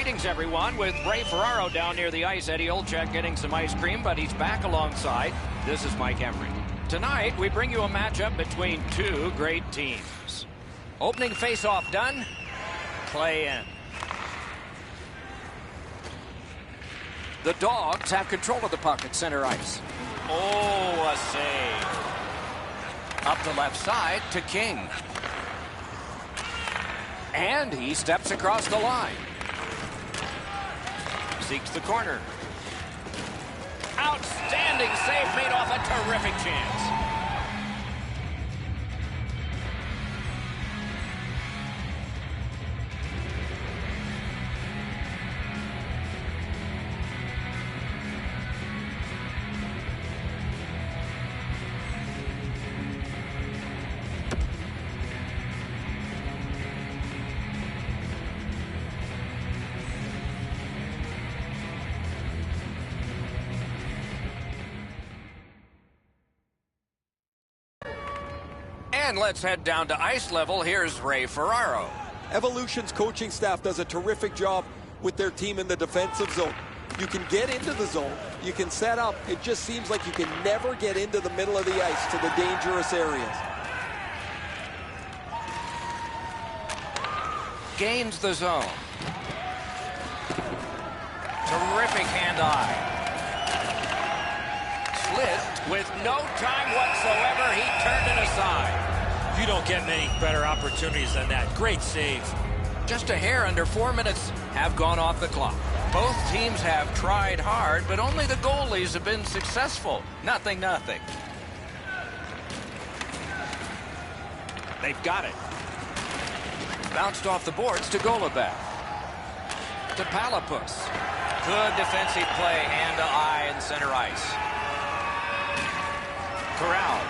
Greetings, everyone, with Ray Ferraro down near the ice. Eddie Olczyk getting some ice cream, but he's back alongside. This is Mike Emery. Tonight, we bring you a matchup between two great teams. Opening face-off done. Play in. The Dogs have control of the puck at center ice. Oh, a save. Up the left side to King. And he steps across the line. Seeks the corner. Outstanding save made off a terrific chance. And let's head down to ice level. Here's Ray Ferraro. Evolution's coaching staff does a terrific job with their team in the defensive zone. You can get into the zone, you can set up. It just seems like you can never get into the middle of the ice to the dangerous areas. Gains the zone. Terrific hand-eye. Slid with no time whatsoever. He turned it aside. You don't get many better opportunities than that. Great save. Just a hair under 4 minutes have gone off the clock. Both teams have tried hard, but only the goalies have been successful. Nothing. They've got it. Bounced off the boards to Golobat. To Palapus. Good defensive play, hand-to-eye in center ice. Corral.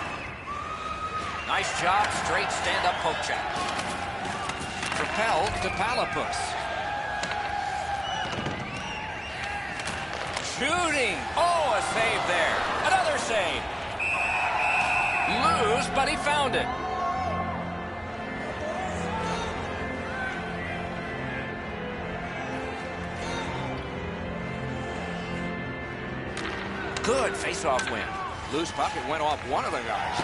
Nice job, straight stand-up poke check. Propelled to Palapus. Shooting. Oh, a save there. Another save. Loose, but he found it. Good face-off win. Loose puck, it went off one of the guys.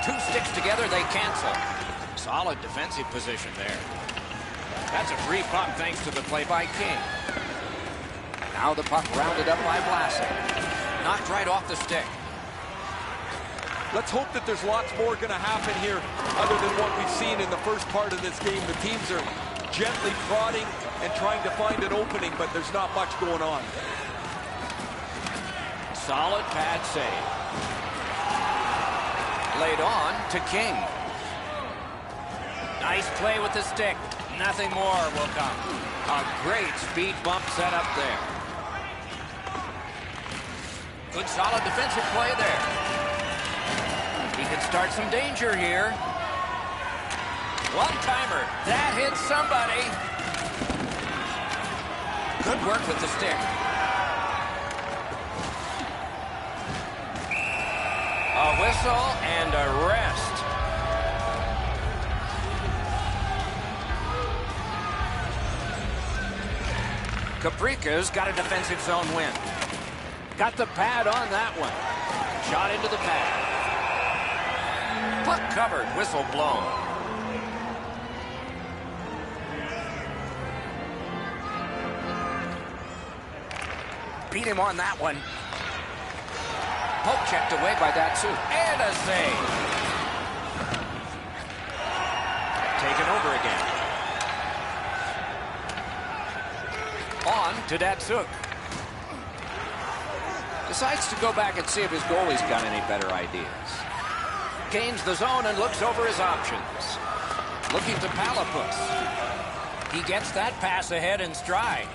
Two sticks together, they cancel. Solid defensive position there. That's a free puck thanks to the play by King. Now the puck rounded up by Vlasic. Knocked right off the stick. Let's hope that there's lots more going to happen here other than what we've seen in the first part of this game. The teams are gently prodding and trying to find an opening, but there's not much going on. Solid pad save. Laid on to King. Nice play with the stick. Nothing more will come. A great speed bump set up there. Good solid defensive play there. He can start some danger here. One-timer. That hits somebody. Good work with the stick. A whistle and a rest. Caprica's got a defensive zone win. Got the pad on that one. Shot into the pad. Puck covered, whistle blown. Beat him on that one. Poke checked away by Datsyuk. And a save. Taken over again. On to Datsyuk. Decides to go back and see if his goalie's got any better ideas. Gains the zone and looks over his options. Looking to Palapus. He gets that pass ahead in stride.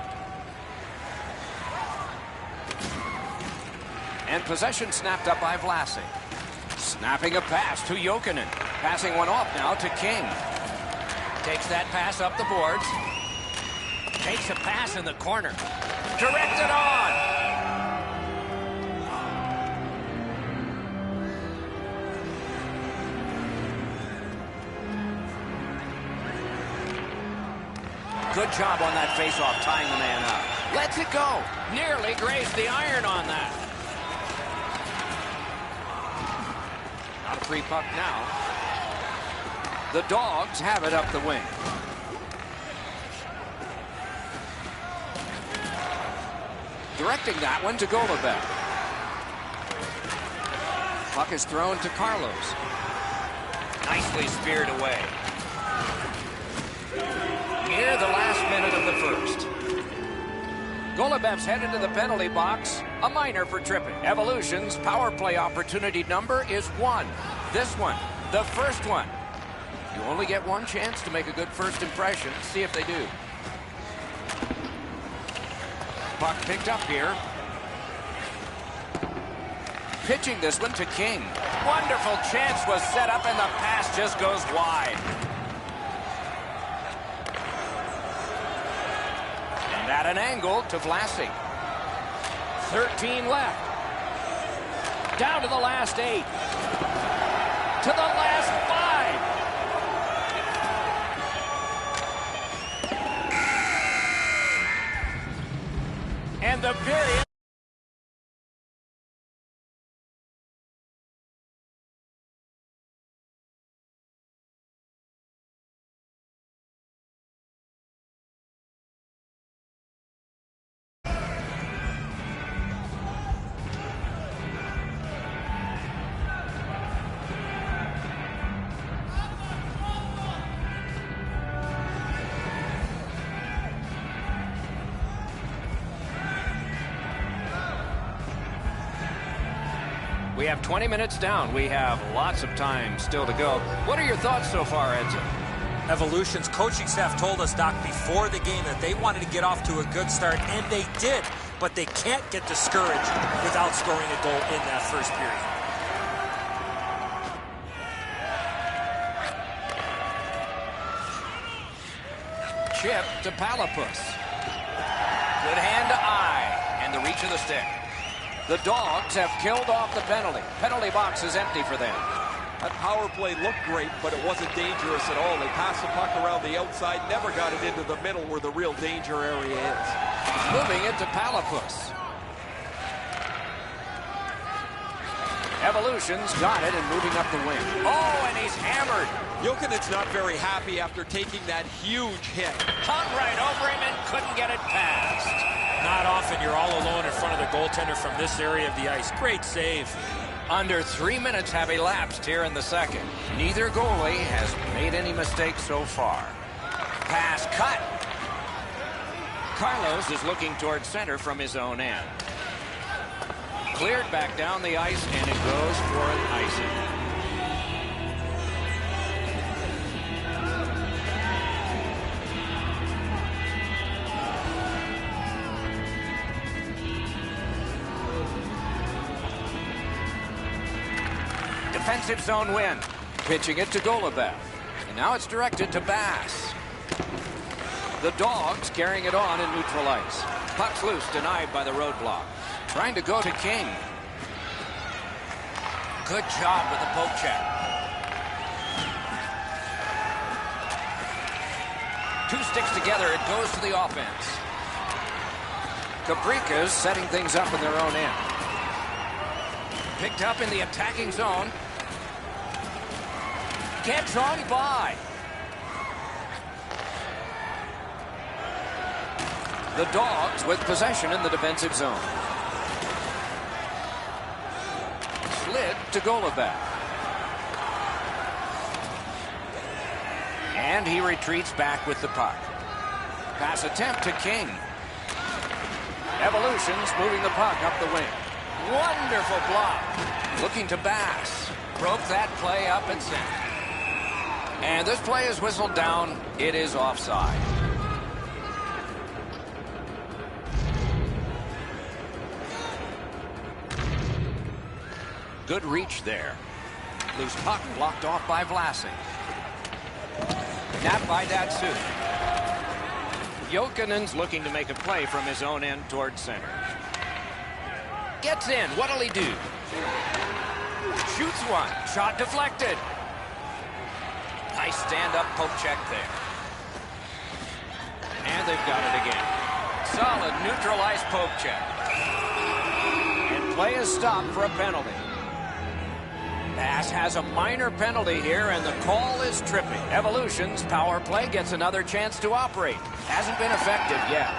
And possession snapped up by Vlasic. Snapping a pass to Jokinen. Passing one off now to King. Takes that pass up the boards. Takes a pass in the corner. Directed on. Good job on that faceoff, tying the man up. Lets it go. Nearly grazed the iron on that. Not a free puck now. The Dogs have it up the wing. Directing that one to Golubev. Puck is thrown to Carlos. Nicely speared away. Near the last minute of the first. Golubev's headed to the penalty box. A minor for tripping. Evolution's power play opportunity number is 1. This one, the first one. You only get one chance to make a good first impression. See if they do. Puck picked up here. Pitching this one to King. Wonderful chance was set up and the pass just goes wide. And at an angle to Vlasic. 13 left. Down to the last 8. To the last 5. And the period. We have 20 minutes down. We have lots of time still to go. What are your thoughts so far, Edson? Evolution's coaching staff told us, Doc, before the game that they wanted to get off to a good start, and they did. But they can't get discouraged without scoring a goal in that first period. Chip to Palapus. Good hand to eye, and the reach of the stick. The Dogs have killed off the penalty. Penalty box is empty for them. That power play looked great, but it wasn't dangerous at all. They passed the puck around the outside, never got it into the middle where the real danger area is. Moving it to Palapus. Evolution's got it and moving up the wing. Oh, and he's hammered. Jokinen's not very happy after taking that huge hit. Hung right over him and couldn't get it past. Not often you're all alone in front of the goaltender from this area of the ice. Great save. Under 3 minutes have elapsed here in the second. Neither goalie has made any mistakes so far. Pass cut. Carlos is looking towards center from his own end. Cleared back down the ice, and it goes for an icing. Defensive zone win. Pitching it to Golubev. And now it's directed to Bass. The Dogs carrying it on in neutral ice. Puck's loose, denied by the roadblock. Trying to go to King. Good job with the poke check. 2 sticks together, it goes to the offense. Cabricas setting things up in their own end. Picked up in the attacking zone. Gets on by. The Dogs with possession in the defensive zone. Slid to Golubev. And he retreats back with the puck. Pass attempt to King. Evolution's moving the puck up the wing. Wonderful block. Looking to Bass. Broke that play up and center. And this play is whistled down. It is offside. Good reach there. Loose puck blocked off by Vlasic. Napped by Datsu. Jokinen's looking to make a play from his own end towards center. Gets in. What'll he do? Shoots one. Shot deflected. Nice stand-up poke check there. And they've got it again. Solid neutral ice poke check. And play is stopped for a penalty. Bass has a minor penalty here, and the call is tripping. Evolution's power play gets another chance to operate. Hasn't been effective yet.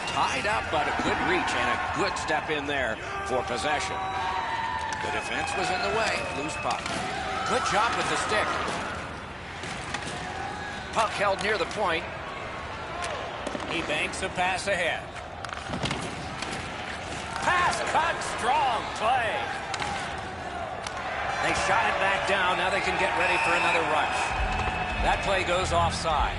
Tied up, but a good reach and a good step in there for possession. The defense was in the way. Loose puck. Good job with the stick. Puck held near the point. He banks a pass ahead. Pass cut, strong play. They shot it back down. Now they can get ready for another rush. That play goes offside.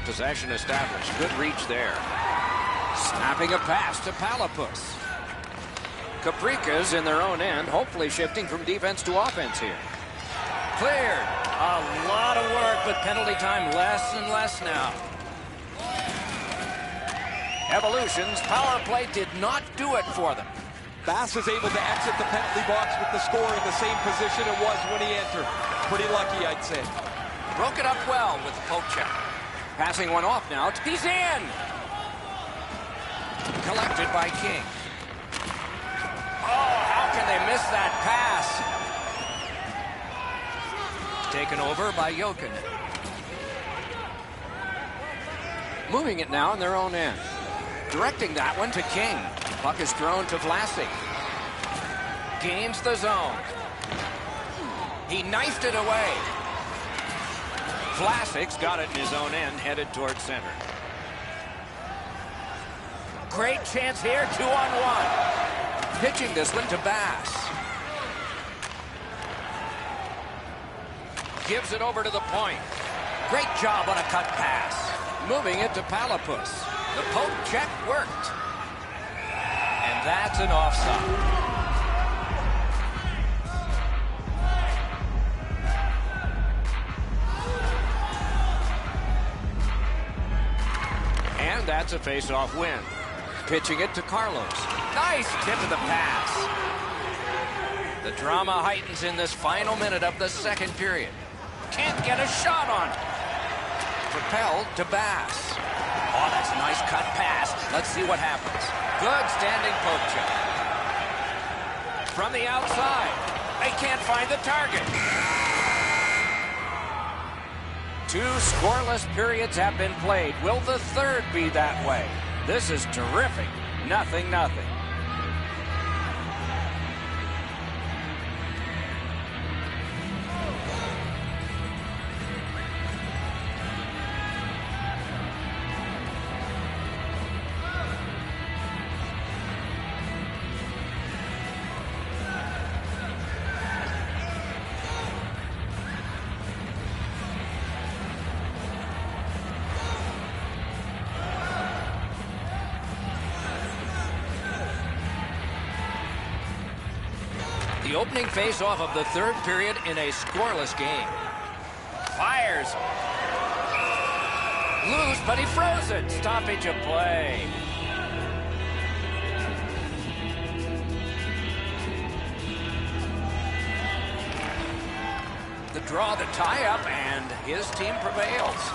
Possession established. Good reach there. Snapping a pass to Palapus. Caprica's in their own end, hopefully shifting from defense to offense here. Cleared. A lot of work, but penalty time less and less now. Evolution's power play did not do it for them. Bass is able to exit the penalty box with the score in the same position it was when he entered. Pretty lucky, I'd say. Broke it up well with the poke check. Passing one off now. He's in. Collected by King. Oh, how can they miss that pass? Taken over by Jokin. Moving it now in their own end. Directing that one to King. Puck is thrown to Vlasic. Gains the zone. He knifed it away. Vlasic's got it in his own end, headed towards center. Great chance here, 2-on-1. Pitching this one to Bass. Gives it over to the point. Great job on a cut pass. Moving it to Palapus. The poke check worked. And that's an offside. And that's a face-off win. Pitching it to Carlos. Nice tip of the pass. The drama heightens in this final minute of the second period. Can't get a shot on it. Propelled to Bass. Oh, that's a nice cut pass. Let's see what happens. Good standing poke check. From the outside. They can't find the target. 2 scoreless periods have been played. Will the third be that way? This is terrific. 0-0. The opening face-off of the third period in a scoreless game. Fires. Loose, but he froze it. Stoppage of play. The draw, the tie-up, and his team prevails.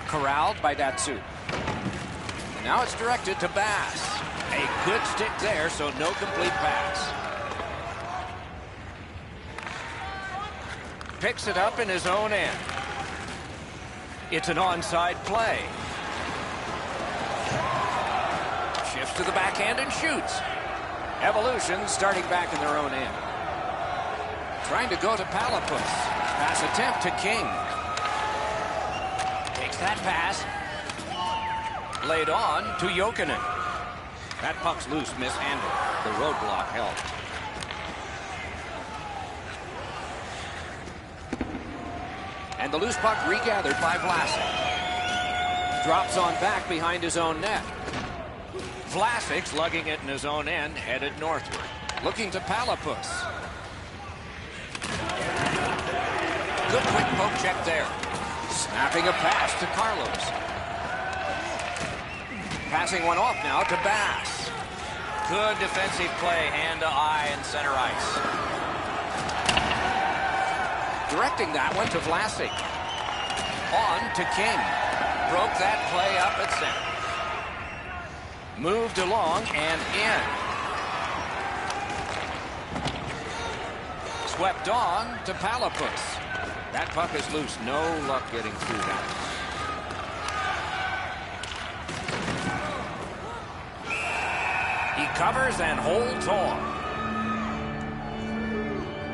Corralled by Datsu. And now it's directed to Bass. A good stick there, so no complete pass. Picks it up in his own end. It's an onside play. Shifts to the backhand and shoots. Evolution starting back in their own end. Trying to go to Palapus. Pass attempt to King. Takes that pass. Laid on to Jokinen. That puck's loose, mishandled. The roadblock helped. And the loose puck regathered by Vlasic. Drops on back behind his own net. Vlasic's lugging it in his own end, headed northward. Looking to Palapus. Good quick poke check there. Snapping a pass to Carlos. Passing one off now to Bass. Good defensive play, hand to eye and center ice. Directing that one to Vlasic. On to King. Broke that play up at center. Moved along and in. Swept on to Palapus. That puck is loose. No luck getting through that. He covers and holds on.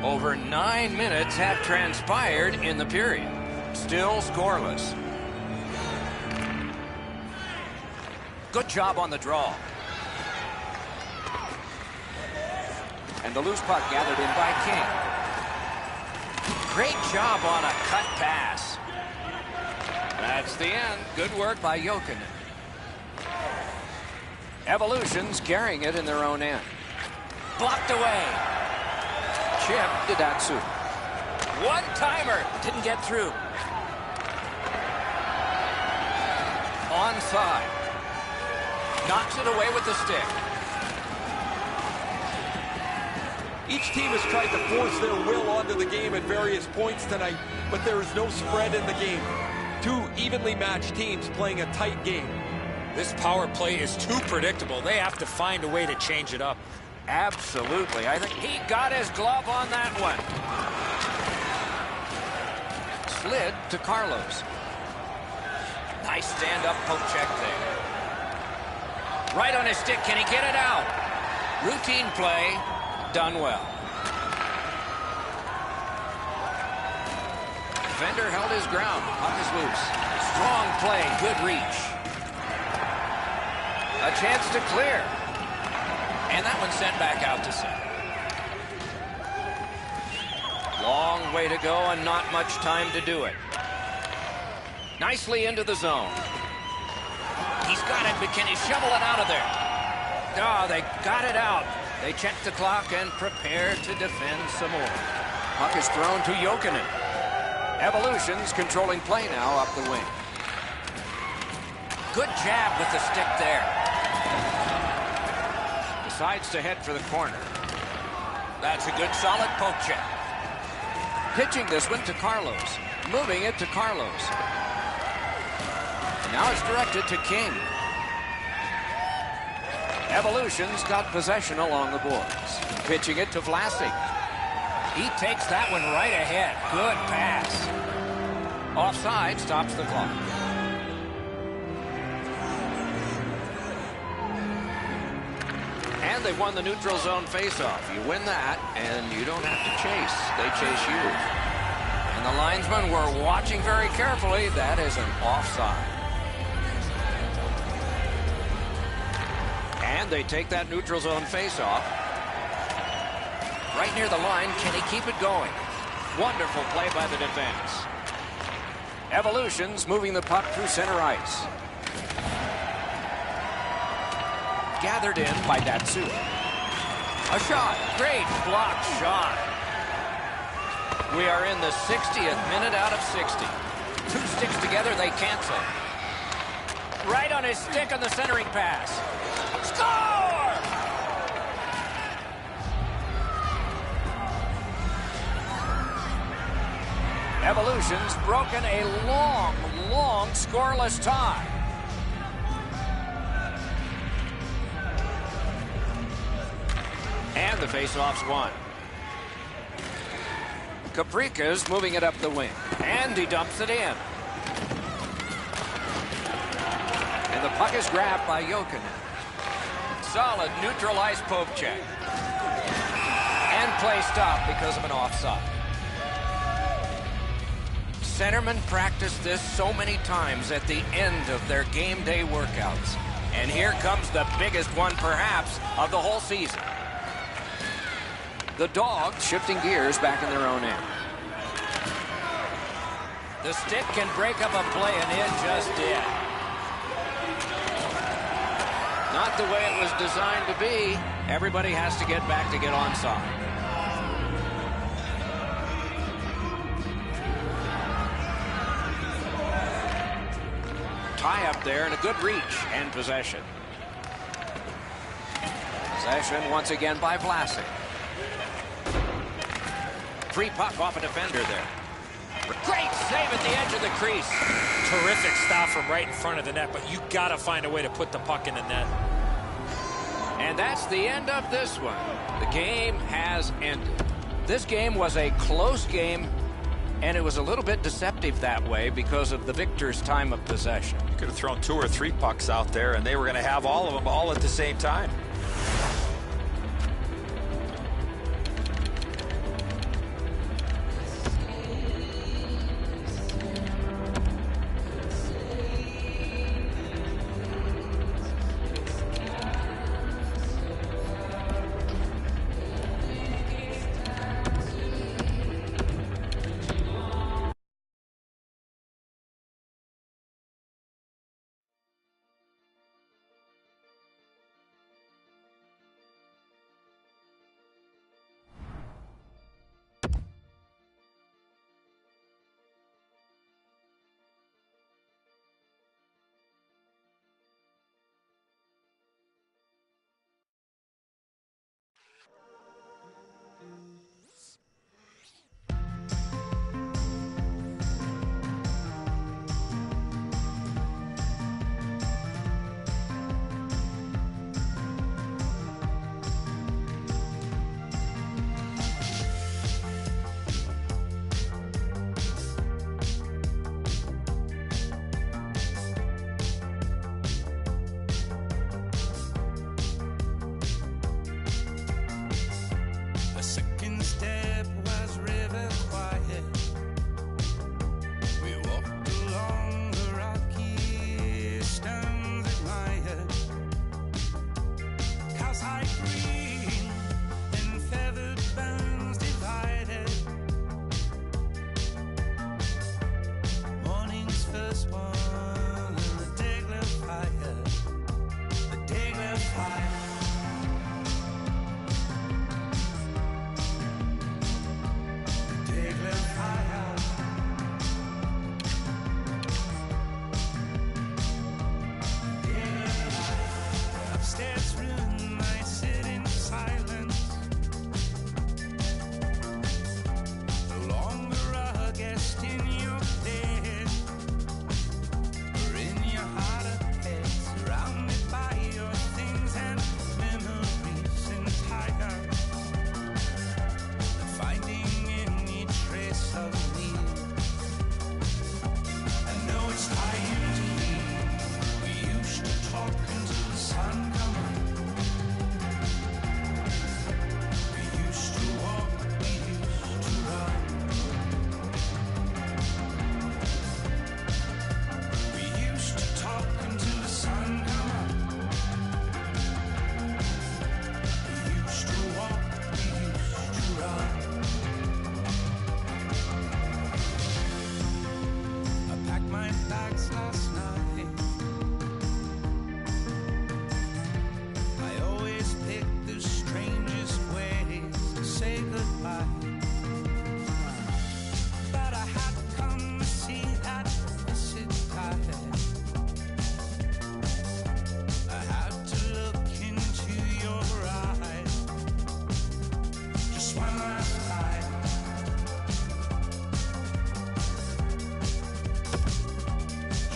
Over 9 minutes have transpired in the period. Still scoreless. Good job on the draw. And the loose puck gathered in by King. Great job on a cut pass. That's the end. Good work by Jokinen. Evolution's carrying it in their own end. Blocked away. Chip to Datsu. One-timer. Didn't get through. Onside. Knocks it away with the stick. Each team has tried to force their will onto the game at various points tonight, but there is no spread in the game. Two evenly matched teams playing a tight game. This power play is too predictable. They have to find a way to change it up. Absolutely. I think he got his glove on that one. Slid to Carlos. Nice stand-up poke check there. Right on his stick. Can he get it out? Routine play. Done well. Defender held his ground. Puck is loose. Strong play. Good reach. A chance to clear. And that one sent back out to center. Long way to go and not much time to do it. Nicely into the zone. He's got it, but can he shovel it out of there? Oh, they got it out. They check the clock and prepare to defend some more. Puck is thrown to Jokinen. Evolution's controlling play now up the wing. Good jab with the stick there. Decides to head for the corner. That's a good solid poke check. Pitching this one to Carlos. Moving it to Carlos. And now it's directed to King. Evolution's got possession along the boards. Pitching it to Vlasic. He takes that one right ahead. Good pass. Offside stops the clock. And they won the neutral zone faceoff. You win that, and you don't have to chase. They chase you. And the linesmen were watching very carefully. That is an offside. And they take that neutral zone faceoff. Right near the line. Can he keep it going? Wonderful play by the defense. Evolution's moving the puck through center ice. Gathered in by Datsu. A shot. Great block shot. We are in the 60th minute out of 60. Two sticks together, they cancel. Right on his stick on the centering pass. Score! Evolution's broken a long, long scoreless tie. And the faceoff's won. Caprica's moving it up the wing. And he dumps it in. And the puck is grabbed by Jokinen. Solid neutral ice poke check. And play stopped because of an offside. Centermen practice this so many times at the end of their game day workouts. And here comes the biggest one, perhaps, of the whole season. The Dogs shifting gears back in their own end. The stick can break up a play, and it just did. Not the way it was designed to be. Everybody has to get back to get onside. Tie up there and a good reach and possession. Possession once again by Vlasic. Free puck off a defender there. Great save at the edge of the crease. Terrific stop from right in front of the net, but you got to find a way to put the puck in the net. And that's the end of this one. The game has ended. This game was a close game, and it was a little bit deceptive that way because of the victor's time of possession. You could have thrown 2 or 3 pucks out there, and they were going to have all of them all at the same time.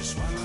Just one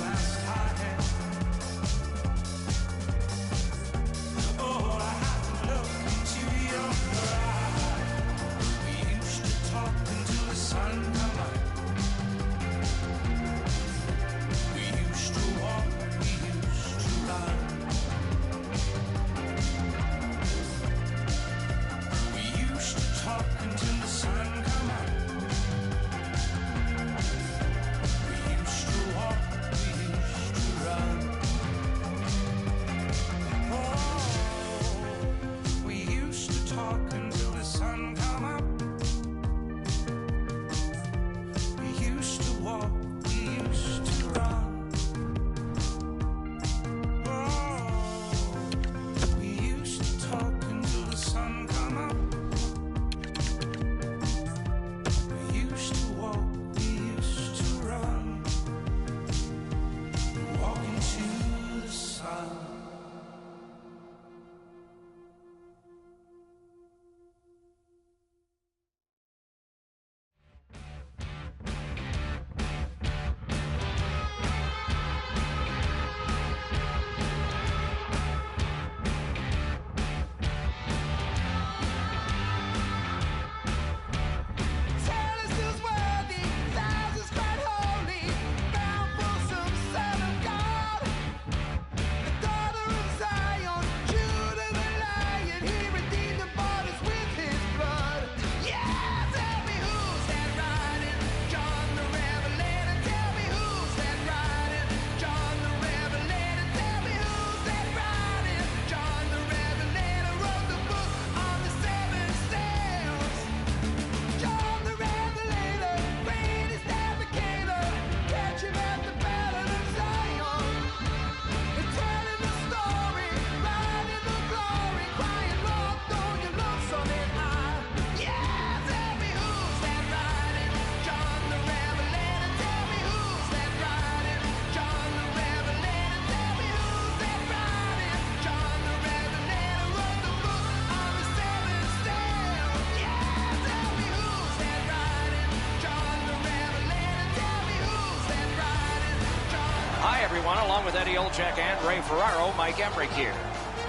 everyone. Along with Eddie Olczyk and Ray Ferraro, Mike Emmerich here.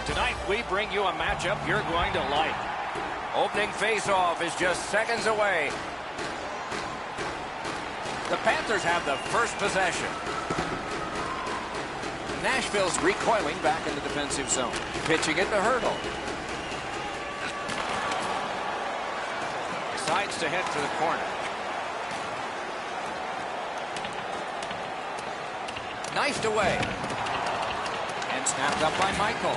Tonight, we bring you a matchup you're going to like. Opening face-off is just seconds away. The Panthers have the first possession. Nashville's recoiling back in the defensive zone. Pitching it to Hurdle. Decides to head for the corner. Knifed away. And snapped up by Michael.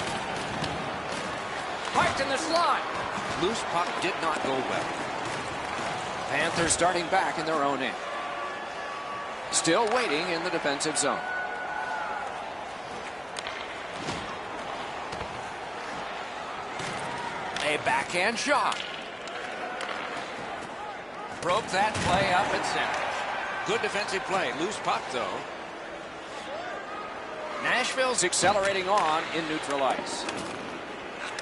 Parked in the slot. Loose puck did not go well. Panthers starting back in their own end. Still waiting in the defensive zone. A backhand shot. Broke that play up at center. Good defensive play. Loose puck, though. Nashville's accelerating on in neutral ice.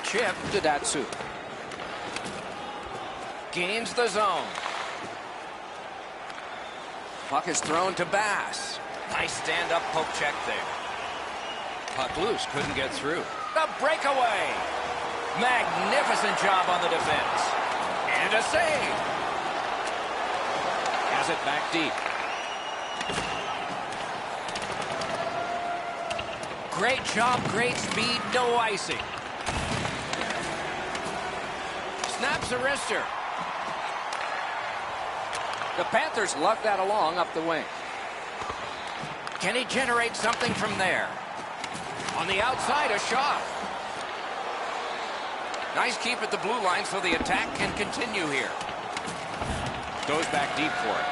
Chip to Datsyuk. Gains the zone. Puck is thrown to Bass. Nice stand-up poke check there. Puck loose, couldn't get through. The breakaway. Magnificent job on the defense. And a save. Has it back deep. Great job, great speed, no icing. Snaps a wrister. The Panthers lug that along up the wing. Can he generate something from there? On the outside, a shot. Nice keep at the blue line so the attack can continue here. Goes back deep for it.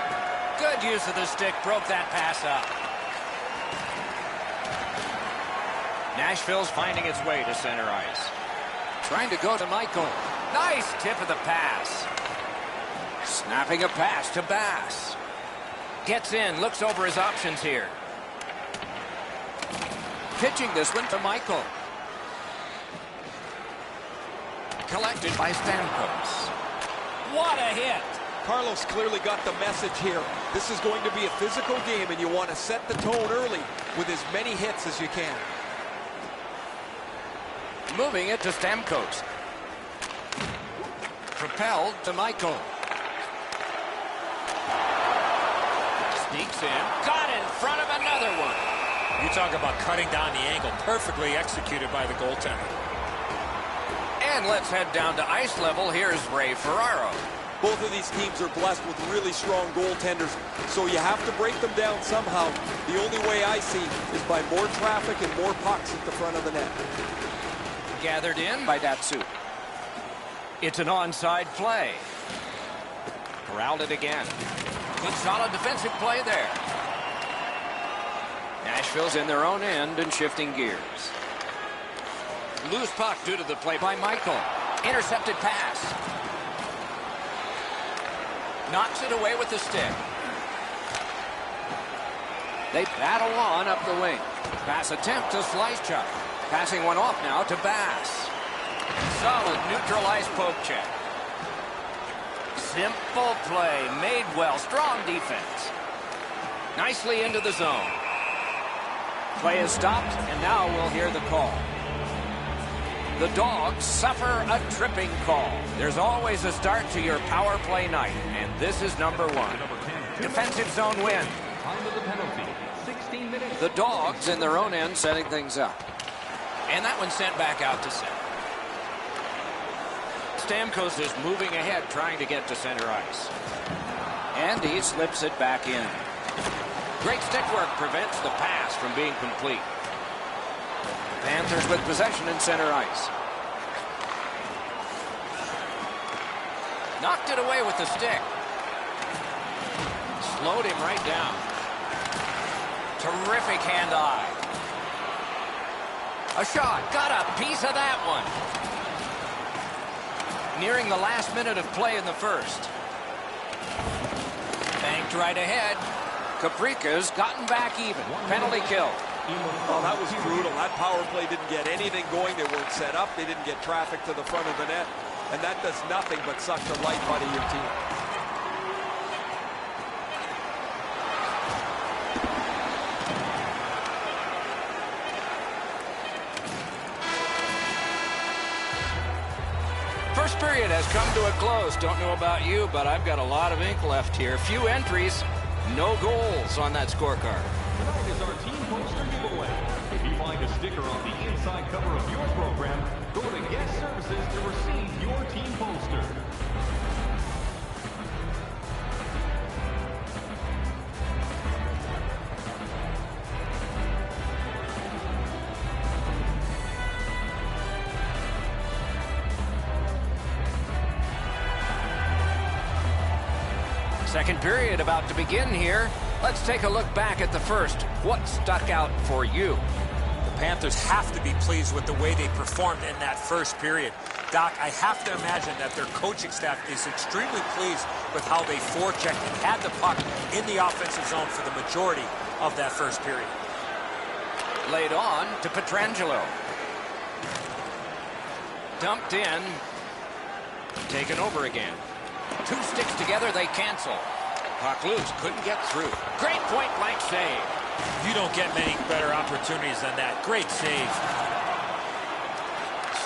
Good use of the stick, broke that pass up. Nashville's finding its way to center ice. Trying to go to Michael. Nice tip of the pass. Snapping a pass to Bass. Gets in, looks over his options here. Pitching this one to Michael. Collected by Stamkos. What a hit! Carlos clearly got the message here. This is going to be a physical game, and you want to set the tone early with as many hits as you can. Moving it to Stamkos. Propelled to Michael. Sneaks in. Got in front of another one. You talk about cutting down the angle. Perfectly executed by the goaltender. And let's head down to ice level. Here's Ray Ferraro. Both of these teams are blessed with really strong goaltenders, so you have to break them down somehow. The only way I see is by more traffic and more pucks at the front of the net. Gathered in by Datsyuk. It's an onside play. Corralled it again. Good solid defensive play there. Nashville's in their own end and shifting gears. Loose puck due to the play by Michael. Intercepted pass. Knocks it away with the stick. They battle on up the wing. Pass attempt to Slyschuk. Passing one off now to Bass. Solid neutralized poke check. Simple play. Made well. Strong defense. Nicely into the zone. Play is stopped, and now we'll hear the call. The Dogs suffer a tripping call. There's always a start to your power play night, and this is number one. Defensive zone win. Time of the penalty, 16 minutes. The Dogs in their own end setting things up. And that one sent back out to center. Stamkos is moving ahead, trying to get to center ice. And he slips it back in. Great stick work prevents the pass from being complete. Panthers with possession in center ice. Knocked it away with the stick. Slowed him right down. Terrific hand-eye. A shot. Got a piece of that one. Nearing the last minute of play in the first. Banked right ahead. Caprica's gotten back even. Penalty kill. Oh, that was brutal. That power play didn't get anything going. They weren't set up. They didn't get traffic to the front of the net. And that does nothing but suck the life out of your team. has come to a close. Don't know about you, but I've got a lot of ink left here. Few entries, no goals on that scorecard. Tonight is our team poster giveaway. If you find a sticker on the inside cover of your program, go to Guest Services to receive your team poster. Second period about to begin here. Let's take a look back at the first. What stuck out for you? The Panthers have to be pleased with the way they performed in that first period. Doc, I have to imagine that their coaching staff is extremely pleased with how they forechecked and had the puck in the offensive zone for the majority of that first period. Laid on to Pietrangelo. Dumped in. Taken over again. Two sticks together, they cancel. Puck loose, couldn't get through. Great point-blank save. You don't get many better opportunities than that. Great save.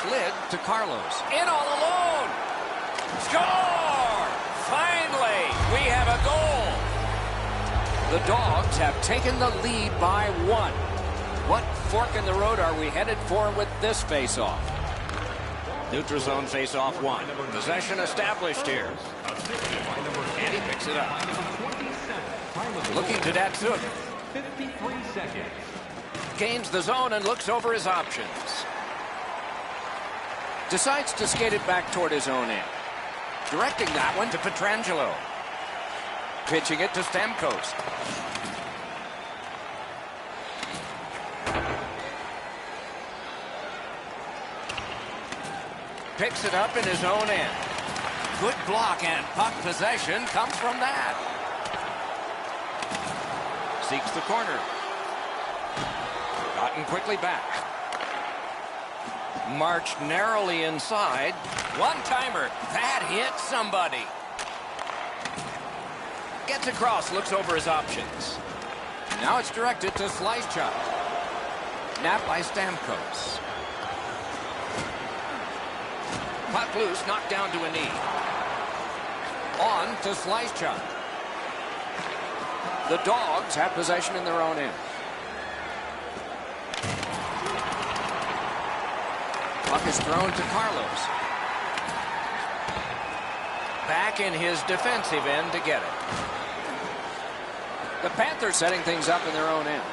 Slid to Carlos. In all alone. Score! Finally, we have a goal. The Dogs have taken the lead by 1. What fork in the road are we headed for with this face-off? Neutral zone face-off 1. Possession established here. And he picks it up. Looking to Datsuk. 53 seconds. Gains the zone and looks over his options. Decides to skate it back toward his own end. Directing that one to Pietrangelo. Pitching it to Stamkos. Picks it up in his own end. Good block, and puck possession comes from that. Seeks the corner. Gotten quickly back. Marched narrowly inside. One-timer. That hit somebody. Gets across, looks over his options. Now it's directed to Slychuk. Napped by Stamkos. Puck loose, knocked down to a knee. On to Slychuk. The Dogs have possession in their own end. Puck is thrown to Carlos. Back in his defensive end to get it. The Panthers setting things up in their own end.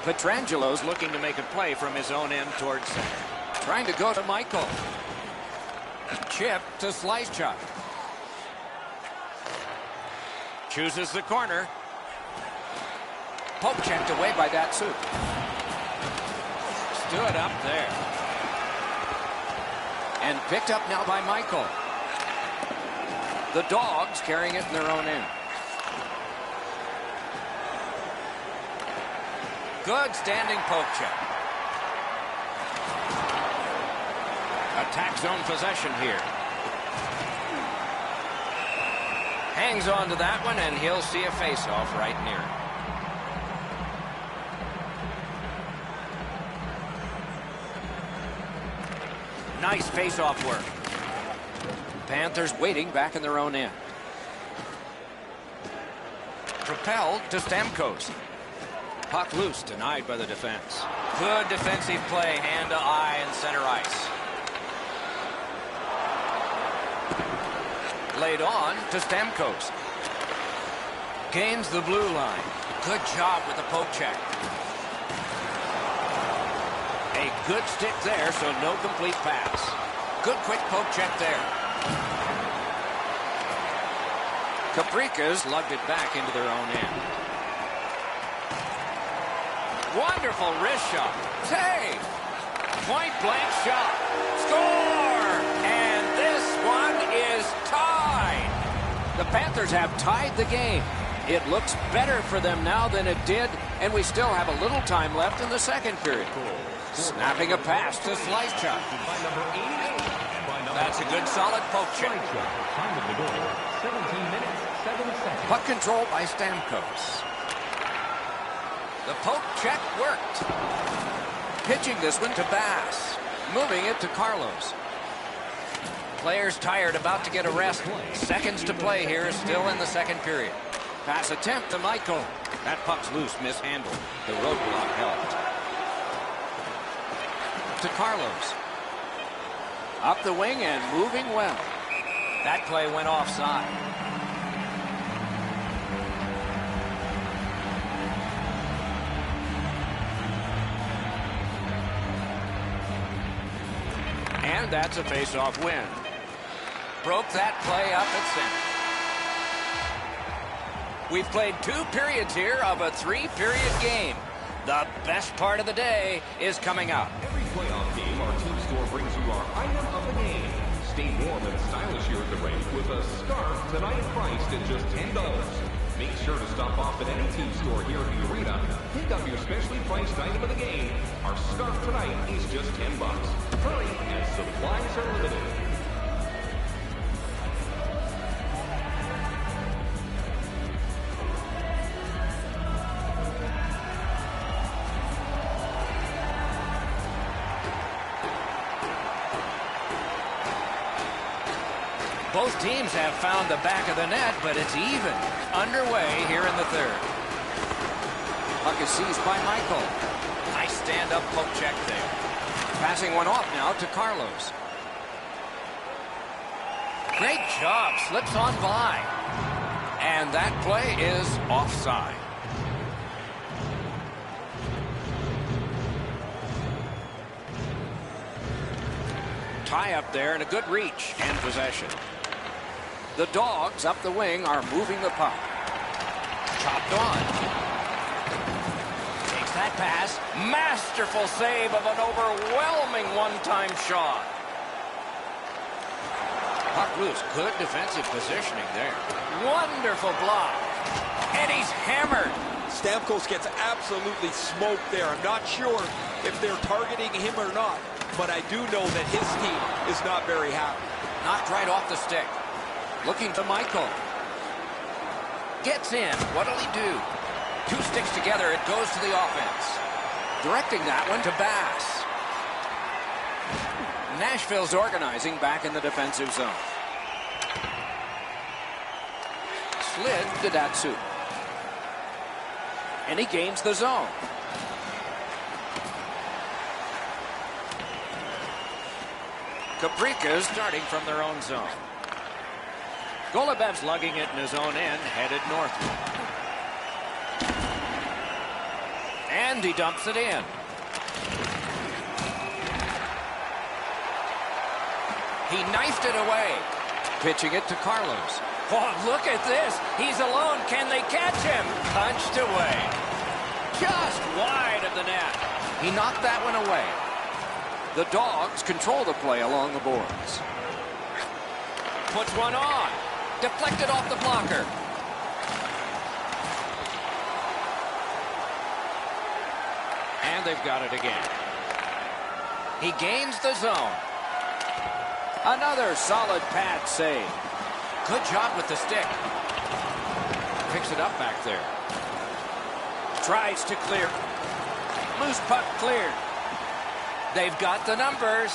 Pietrangelo's looking to make a play from his own end towards center. Trying to go to Michael. Chip to Slychuk. Chooses the corner. Poke checked away by Datsuk. Stood up there. And picked up now by Michael. The Dogs carrying it in their own end. Good standing poke check. Attack zone possession here. Hangs on to that one, and he'll see a face-off right near him. Nice face-off work. Panthers waiting back in their own end. Propelled to Stamkos. Puck loose, denied by the defense. Good defensive play, hand to eye and center ice. Laid on to Stamkos. Gains the blue line. Good job with the poke check. A good stick there, so no complete pass. Good quick poke check there. Caprica's lugged it back into their own end. Wonderful wrist shot. Save. Point blank shot. Score! And this one is tied. The Panthers have tied the game. It looks better for them now than it did, and we still have a little time left in the second period. Snapping a pass to Slychuk. That's a good solid poke check. Time of the goal, 17 minutes, 7 seconds. Puck control by Stamkos. The poke check worked. Pitching this one to Bass. Moving it to Carlos. Players tired, about to get a rest. Seconds to play here, still in the second period. Pass attempt to Michael. That puck's loose, mishandled. The roadblock helped. To Carlos. Up the wing and moving well. That play went offside. And that's a face-off win. Broke that play up at center. We've played 2 periods here of a 3-period game. The best part of the day is coming up. Every playoff game, our team store brings you our item of the game. Stay warm and stylish here at the rink with a scarf tonight priced at just $10. Make sure to stop off at any team store here at the arena. Pick up your specially priced item of the game. Our scarf tonight is just $10. Hurry, as supplies are limited. Both teams have found the back of the net, but it's even. Underway here in the third. Puck is seized by Michael. Nice stand-up poke check there. Passing one off now to Carlos. Great job. Slips on by. And that play is offside. Tie up there and a good reach and possession. The Dogs up the wing are moving the puck. Chopped on. Takes that pass. Masterful save of an overwhelming one-time shot. Puck loose. Good defensive positioning there. Wonderful block. And he's hammered. Stamkos gets absolutely smoked there. I'm not sure if they're targeting him or not, but I do know that his team is not very happy. Knocked right off the stick. Looking to Michael. Gets in. What'll he do? 2 sticks together. It goes to the offense. Directing that one to Bass. Nashville's organizing back in the defensive zone. Slid to Datsu. And he gains the zone. Caprica starting from their own zone. Golubev's lugging it in his own end, headed northward. And he dumps it in. He knifed it away. Pitching it to Carlos. Oh, look at this. He's alone. Can they catch him? Punched away. Just wide of the net. He knocked that one away. The Dogs control the play along the boards. Puts one on. Deflected off the blocker. And they've got it again. He gains the zone. Another solid pad save. Good job with the stick. Picks it up back there. Tries to clear. Loose puck cleared. They've got the numbers.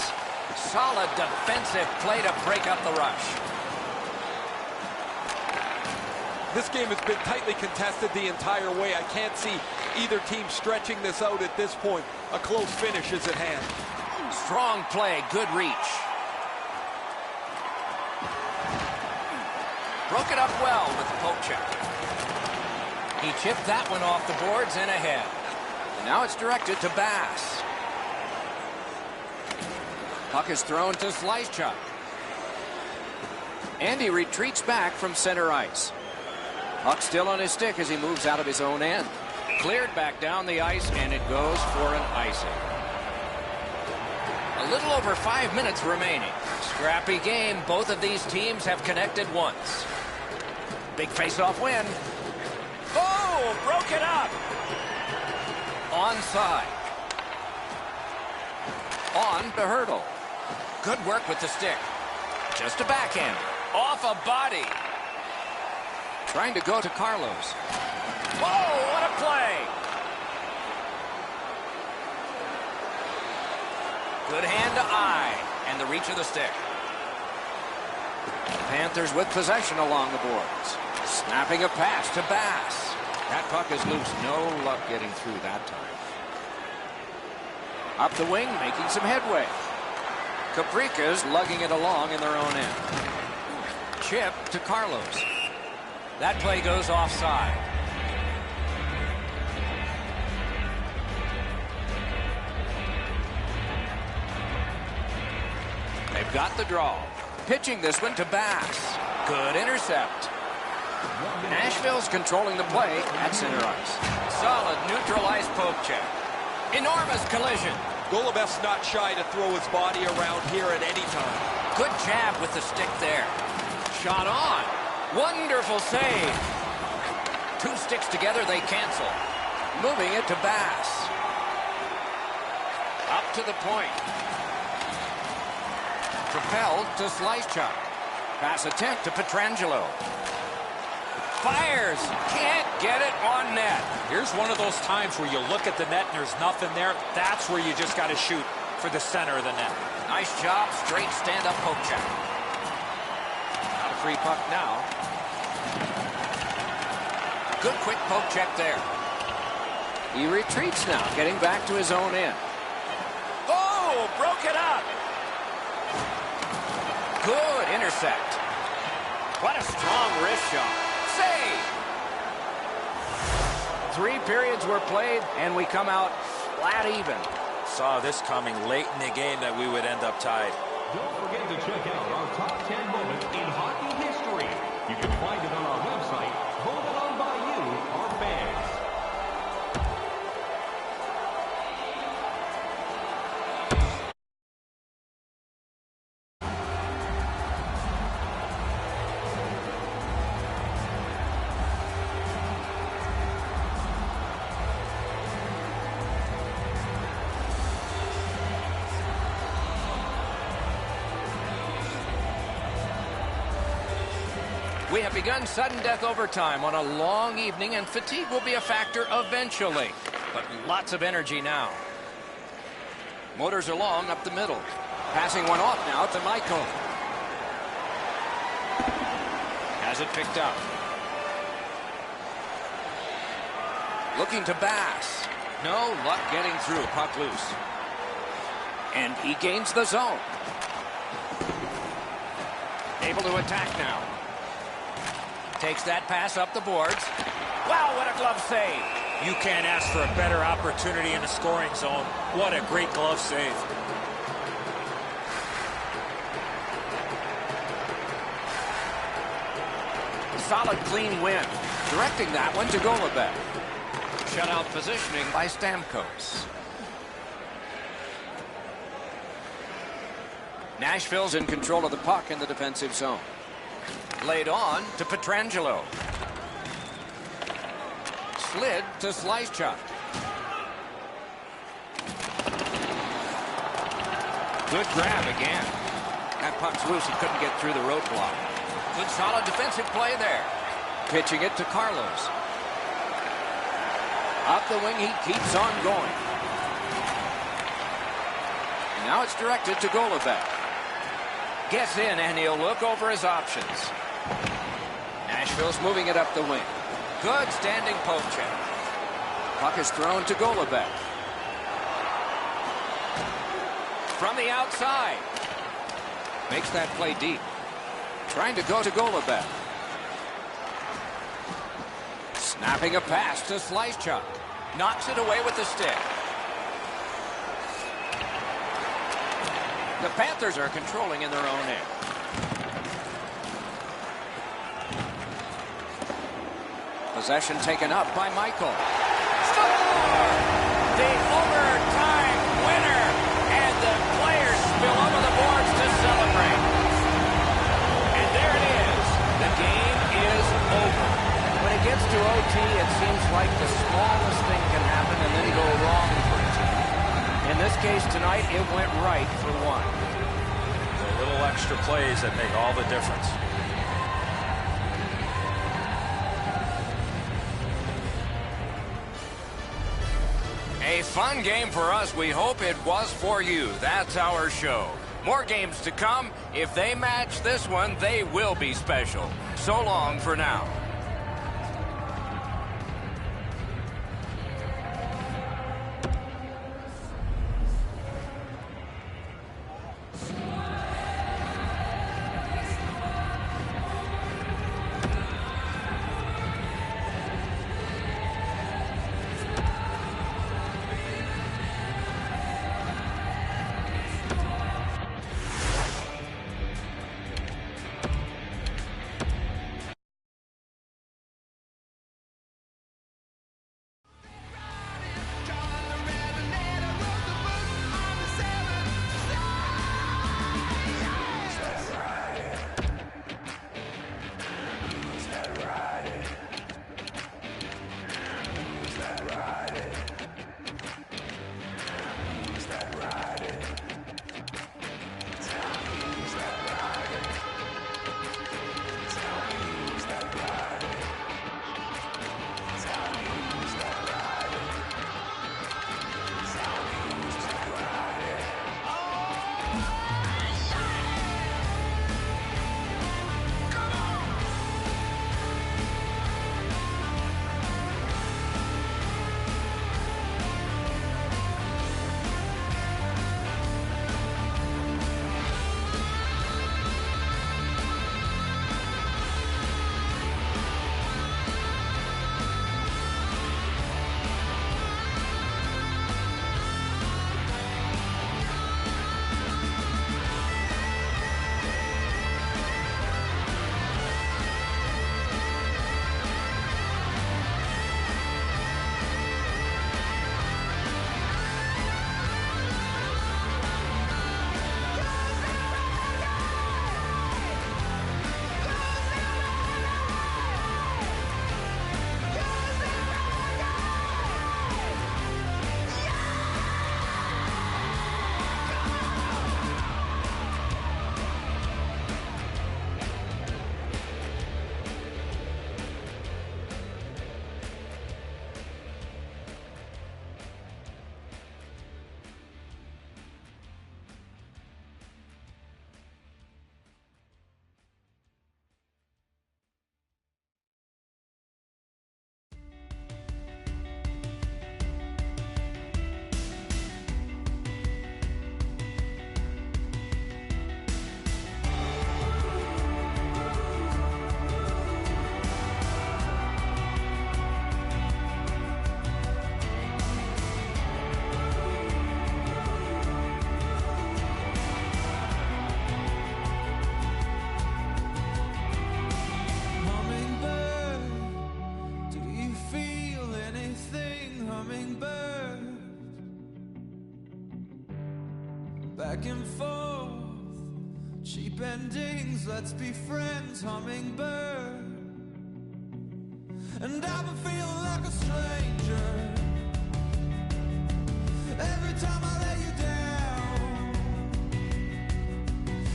Solid defensive play to break up the rush. This game has been tightly contested the entire way. I can't see either team stretching this out at this point. A close finish is at hand. Strong play, good reach. Broke it up well with the poke check. He chipped that one off the boards and ahead. And now it's directed to Bass. Puck is thrown to Slyschuk. And he retreats back from center ice. Puck still on his stick as he moves out of his own end. Cleared back down the ice, and it goes for an icing. A little over 5 minutes remaining. Scrappy game. Both of these teams have connected once. Big face-off win. Oh, broke it up. Onside. On to Hurdle. Good work with the stick. Just a backhand. Off a body. Trying to go to Carlos. Whoa, what a play. Good hand to eye. And the reach of the stick. Panthers with possession along the boards. Snapping a pass to Bass. That puck is loose. No luck getting through that time. Up the wing, making some headway. Caprica's lugging it along in their own end. Chip to Carlos. That play goes offside. They've got the draw. Pitching this one to Bass. Good intercept. Nashville's controlling the play at center ice. Solid neutralized poke check. Enormous collision. Golubev's not shy to throw his body around here at any time. Good jab with the stick there. Shot on. Wonderful save. Two sticks together, they cancel. Moving it to Bass. Up to the point. Propelled to slice chop. Pass attempt to Pietrangelo. Fires. Can't get it on net. Here's one of those times where you look at the net and there's nothing there. That's where you just got to shoot for the center of the net. Nice job. Straight stand-up poke check. Not a free puck now. Good quick poke check there. He retreats now, getting back to his own end. Oh, broke it up. Good intercept. What a strong wrist shot. Save. 3 periods were played, and we come out flat even. Saw this coming late in the game that we would end up tied. Don't forget to check out our top 10 moments in hockey history. You can find it on our website, voted on by you, our fans. We have begun sudden death overtime on a long evening, and fatigue will be a factor eventually. But lots of energy now. Motors are long up the middle. Passing one off now to Michael. Has it picked up. Looking to Bass. No luck getting through. Puck loose. And he gains the zone. Able to attack now. Takes that pass up the boards. Wow, what a glove save. You can't ask for a better opportunity in the scoring zone. What a great glove save. Solid, clean win. Directing that one to Golubov. Shutout positioning by Stamkos. Nashville's in control of the puck in the defensive zone. Laid on to Pietrangelo. Slid to slice chop. Good grab again. That puck's loose. He couldn't get through the roadblock. Good solid defensive play there. Pitching it to Carlos. Up the wing, he keeps on going. Now it's directed to Golubov. Gets in, and he'll look over his options. Nashville's moving it up the wing. Good standing poke check. Puck is thrown to Golubov. From the outside. Makes that play deep. Trying to go to Golubov. Snapping a pass to slice chop. Knocks it away with the stick. The Panthers are controlling in their own end. Possession taken up by Michael. Score! The overtime winner! And the players spill over the boards to celebrate. And there it is. The game is over. When it gets to OT, it seems like the smallest thing can happen and then go wrong for a team. In this case tonight, it went right for one. The little extra plays that make all the difference. A fun game for us. We hope it was for you. That's our show. More games to come. If they match this one, they will be special. So long for now. Back and forth, cheap endings, let's be friends, hummingbird. And I've been feeling like a stranger every time I lay you down.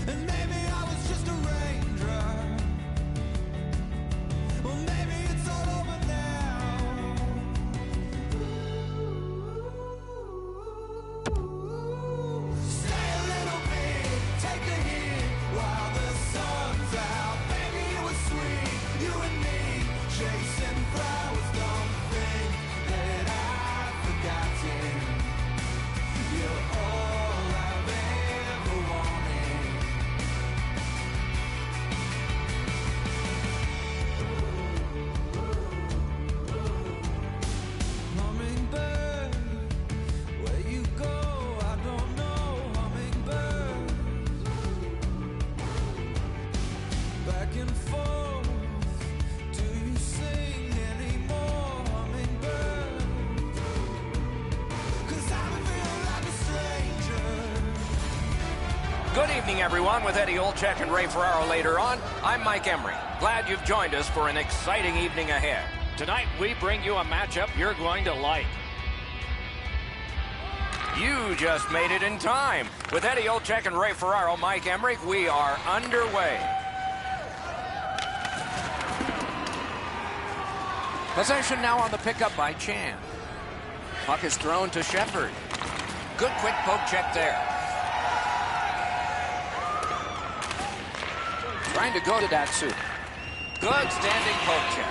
And maybe I was just a raindrop, well maybe it's all over now. Stay a little bit, take a hit while the sun's out. Baby, it was sweet, you and me chasing flowers. Don't think that I've forgotten. You're all I've ever wanted. Hummingbird, where you go, I don't know. Hummingbird, back and forth, do you sing anymore? Hummingbird, 'cause I've been feeling like a stranger. Good evening, everyone. With Eddie Olczyk and Ray Ferraro later on, I'm Mike Emery. Glad you've joined us for an exciting evening ahead. Tonight, we bring you a matchup you're going to like. You just made it in time. With Eddie Olczyk and Ray Ferraro, Mike Emery, we are underway. Possession now on the pickup by Chan. Puck is thrown to Shepard. Good quick poke check there. Trying to go to Datsu. Good standing poke check.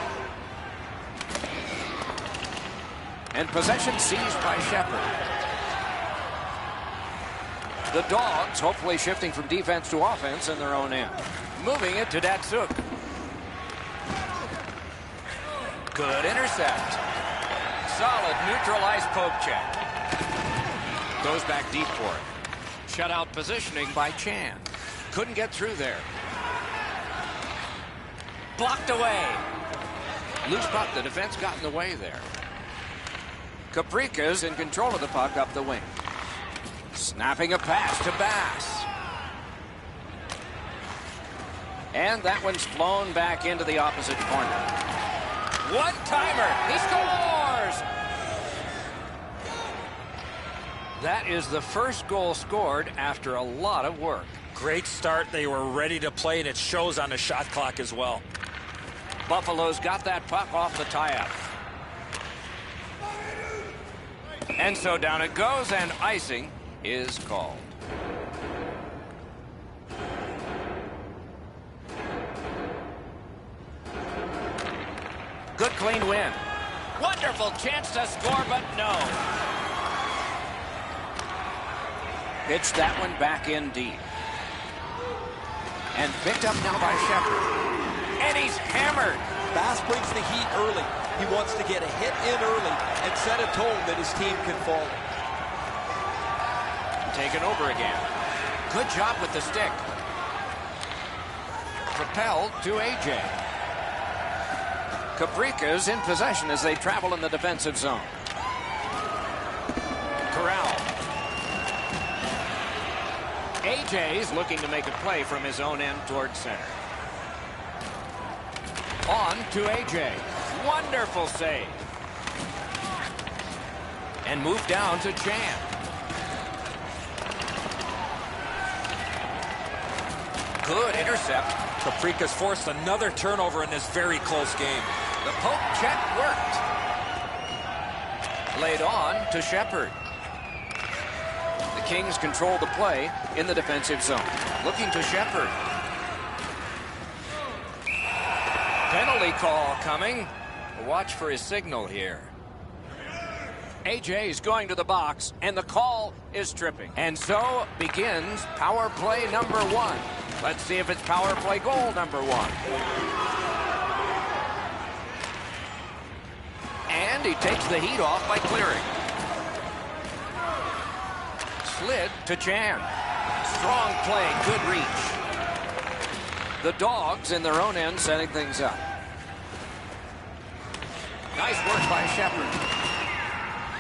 And possession seized by Shepard. The Dogs hopefully shifting from defense to offense in their own end. Moving it to Datsuk. Good intercept. Solid neutralized poke check. Goes back deep for it. Shutout positioning by Chan. Couldn't get through there. Blocked away. Loose puck. The defense got in the way there. Caprica's in control of the puck up the wing. Snapping a pass to Bass. And that one's flown back into the opposite corner. One-timer. He scores! That is the first goal scored after a lot of work. Great start. They were ready to play, and it shows on the shot clock as well. Buffalo's got that puck off the tie-up. And so down it goes, and icing is called. Good clean win. Wonderful chance to score, but no. Pitched that one back in deep. And picked up now by Shepard. And he's hammered. Bass brings the heat early. He wants to get a hit in early and set a tone that his team can follow. Taken over again. Good job with the stick. Propelled to AJ. Caprica's in possession as they travel in the defensive zone. Corral. AJ's looking to make a play from his own end towards center. On to AJ. Wonderful save. And move down to Chan. Good intercept. Caprica's forced another turnover in this very close game. The poke check worked. Laid on to Shepard. The Kings control the play in the defensive zone. Looking to Shepard. Penalty call coming. Watch for his signal here. AJ's going to the box, and the call is tripping. And so begins power play number 1. Let's see if it's power play goal number 1. And he takes the heat off by clearing. Slid to Chan. Strong play, good reach. The Dogs in their own end setting things up. Nice work by Shepard.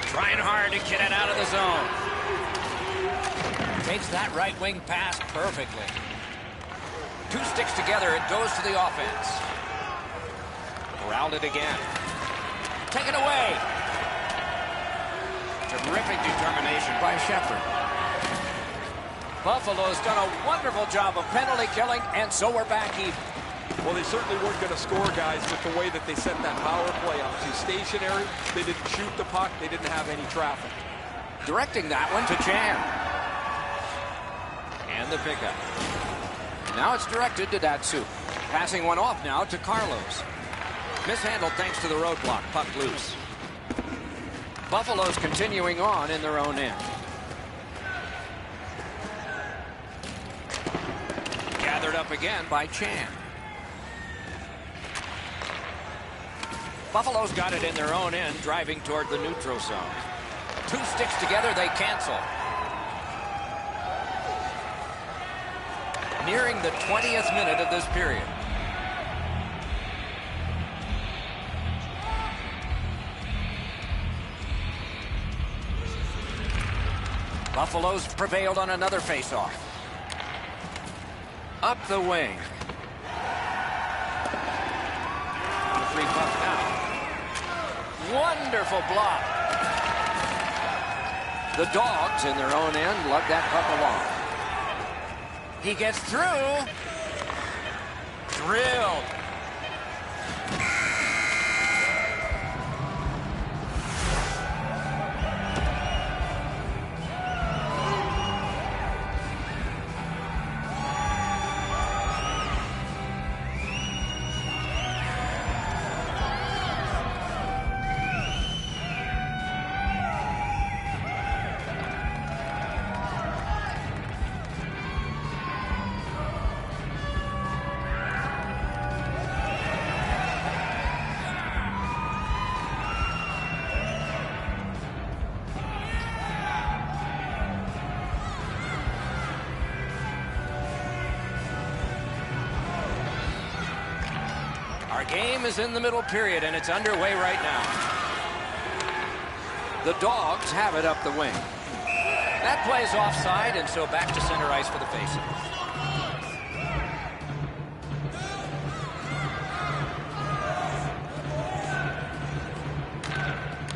Trying hard to get it out of the zone. Takes that right wing pass perfectly. 2 sticks together, it goes to the offense. Corralled it again. Taken away. Terrific determination by Shepard. Buffalo's done a wonderful job of penalty killing, and so we're back even. Well, they certainly weren't going to score, guys, with the way that they set that power play up. Too stationary. They didn't shoot the puck. They didn't have any traffic. Directing that one to Chan. And the pickup. Now it's directed to Datsu. Passing one off now to Carlos. Mishandled thanks to the roadblock. Puck loose. Buffalo's continuing on in their own end. Gathered up again by Chan. Buffalo's got it in their own end, driving toward the neutral zone. 2 sticks together, they cancel. Nearing the 20th minute of this period. Buffalo's prevailed on another faceoff. Up the wing. The free puck now. Wonderful block. The Dogs in their own end lug that puck along. He gets through. Drilled. Game is in the middle period, and it's underway right now. The Dogs have it up the wing. That play's offside, and so back to center ice for the faceoff.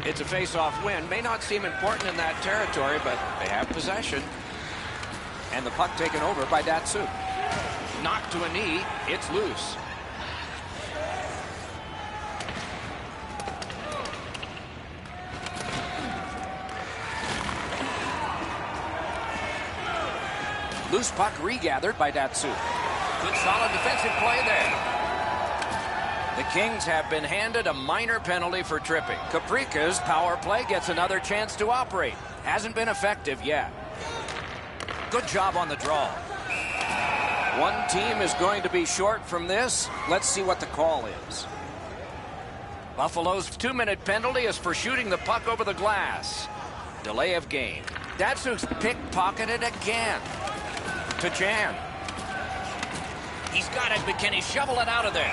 It's a face-off win. May not seem important in that territory, but they have possession. And the puck taken over by Datsuk. Knocked to a knee. It's loose. Loose puck regathered by Datsuk. Good solid defensive play there. The Kings have been handed a minor penalty for tripping. Caprica's power play gets another chance to operate. Hasn't been effective yet. Good job on the draw. One team is going to be short from this. Let's see what the call is. Buffalo's 2-minute penalty is for shooting the puck over the glass. Delay of game. Datsuk's pickpocketed again. To Chan. He's got it, but can he shovel it out of there?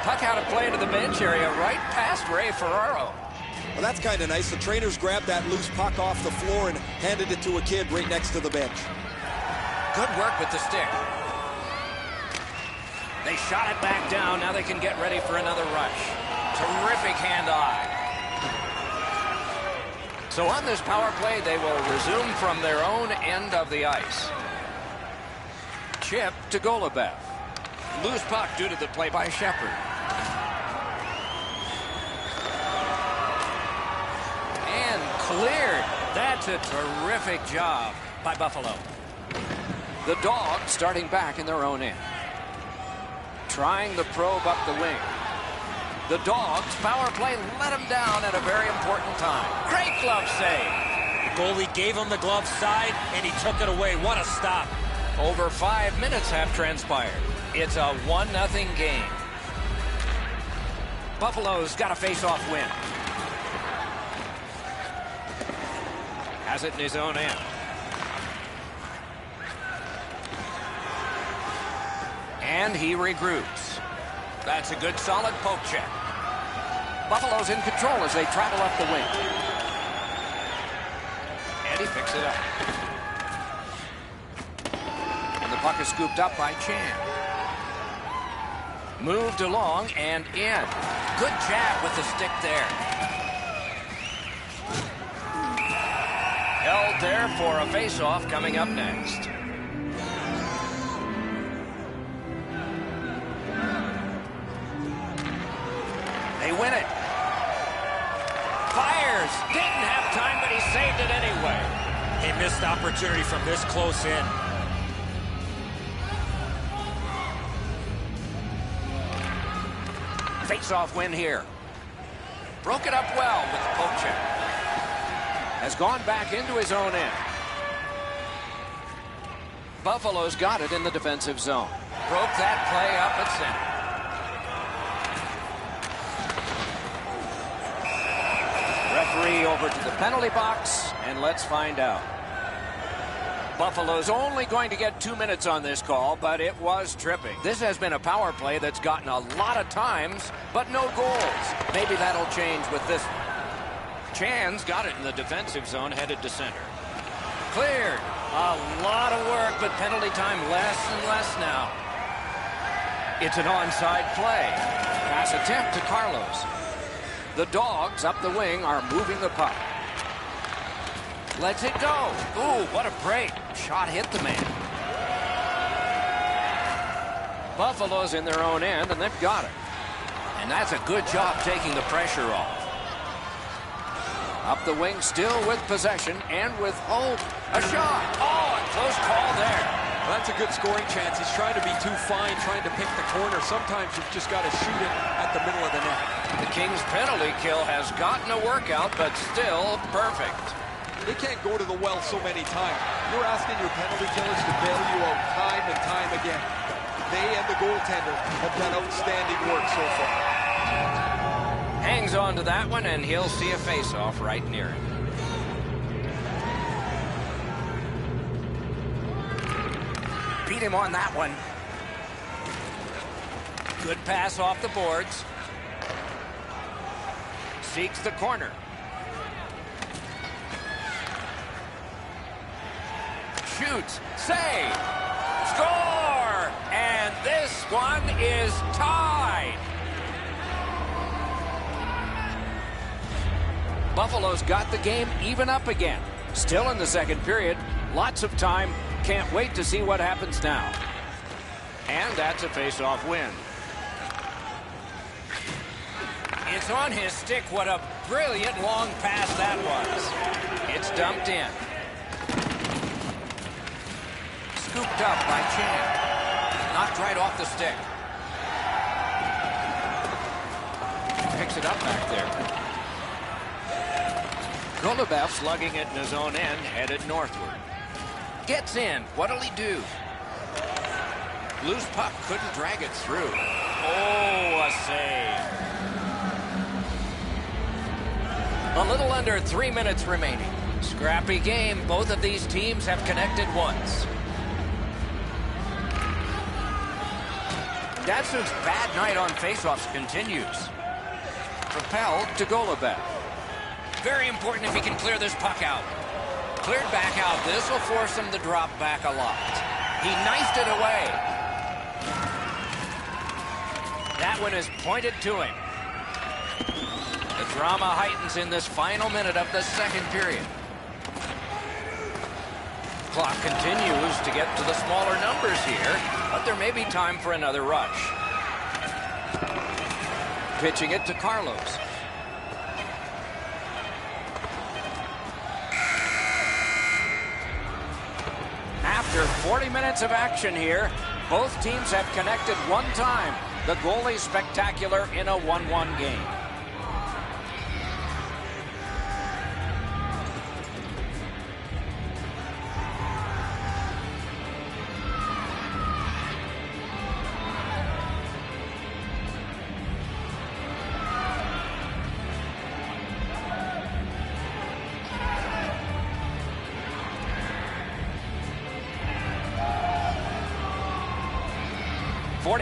Puck out of play to the bench area, right past Ray Ferraro. Well, that's kind of nice. The trainers grabbed that loose puck off the floor and handed it to a kid right next to the bench. Good work with the stick. They shot it back down. Now they can get ready for another rush. Terrific hand-eye. So on this power play, they will resume from their own end of the ice. Chip to Golubev. Loose puck due to the play by Shepard. And cleared. That's a terrific job by Buffalo. The Dogs starting back in their own end. Trying the probe up the wing. The Dogs power play let him down at a very important time. Great glove save. The goalie gave him the glove side, and he took it away. What a stop. Over 5 minutes have transpired. It's a 1-0 game. Buffalo's got a face-off win. Has it in his own end. And he regroups. That's a good solid poke check. Buffalo's in control as they travel up the wing. And he picks it up. And the puck is scooped up by Chan. Moved along and in. Good jab with the stick there. Held there for a face-off coming up next. They win it. Fires. Didn't have time, but he saved it anyway. He missed opportunity from this close in. Face-off win here. Broke it up well with the poke check. Has gone back into his own end. Buffalo's got it in the defensive zone. Broke that play up at center. Referee over to the penalty box, and let's find out. Buffalo's only going to get 2 minutes on this call, but it was tripping. This has been a power play that's gotten a lot of times, but no goals. Maybe that'll change with this one. Chan's got it in the defensive zone, headed to center. Cleared. A lot of work, but penalty time less and less now. It's an onside play. Pass attempt to Carlos. The Dogs up the wing are moving the puck. Lets it go. Ooh, what a break. Shot hit the man. Buffalo's in their own end, and they've got it. And that's a good job taking the pressure off. Up the wing, still with possession, and with hope. A shot. Oh, a close call there. Well, that's a good scoring chance. He's trying to be too fine, trying to pick the corner. Sometimes you've just got to shoot it at the middle of the net. The Kings' penalty kill has gotten a workout, but still perfect. They can't go to the well so many times. You're asking your penalty killers to bail you out time and time again. They and the goaltender have done outstanding work so far. Hangs on to that one, and he'll see a face-off right near him. Beat him on that one. Good pass off the boards. Seeks the corner. Shoots. Save. Score! And this one is tied. Buffalo's got the game even up again. Still in the second period. Lots of time. Can't wait to see what happens now. And that's a face-off win. It's on his stick. What a brilliant long pass that was. It's dumped in. Scooped up by Chan. Knocked right off the stick. Picks it up back there. Golubev slugging it in his own end, headed northward. Gets in. What'll he do? Loose puck, couldn't drag it through. Oh, a save. A little under 3 minutes remaining. Scrappy game. Both of these teams have connected once. Datsuk's bad night on faceoffs continues. Propelled to Golubev. Very important if he can clear this puck out. Cleared back out. This will force him to drop back a lot. He knifed it away. That one is pointed to him. The drama heightens in this final minute of the second period. Clock continues to get to the smaller numbers here, but there may be time for another rush. Pitching it to Carlos. After 40 minutes of action here, both teams have connected one time. The goalie spectacular in a 1-1 game.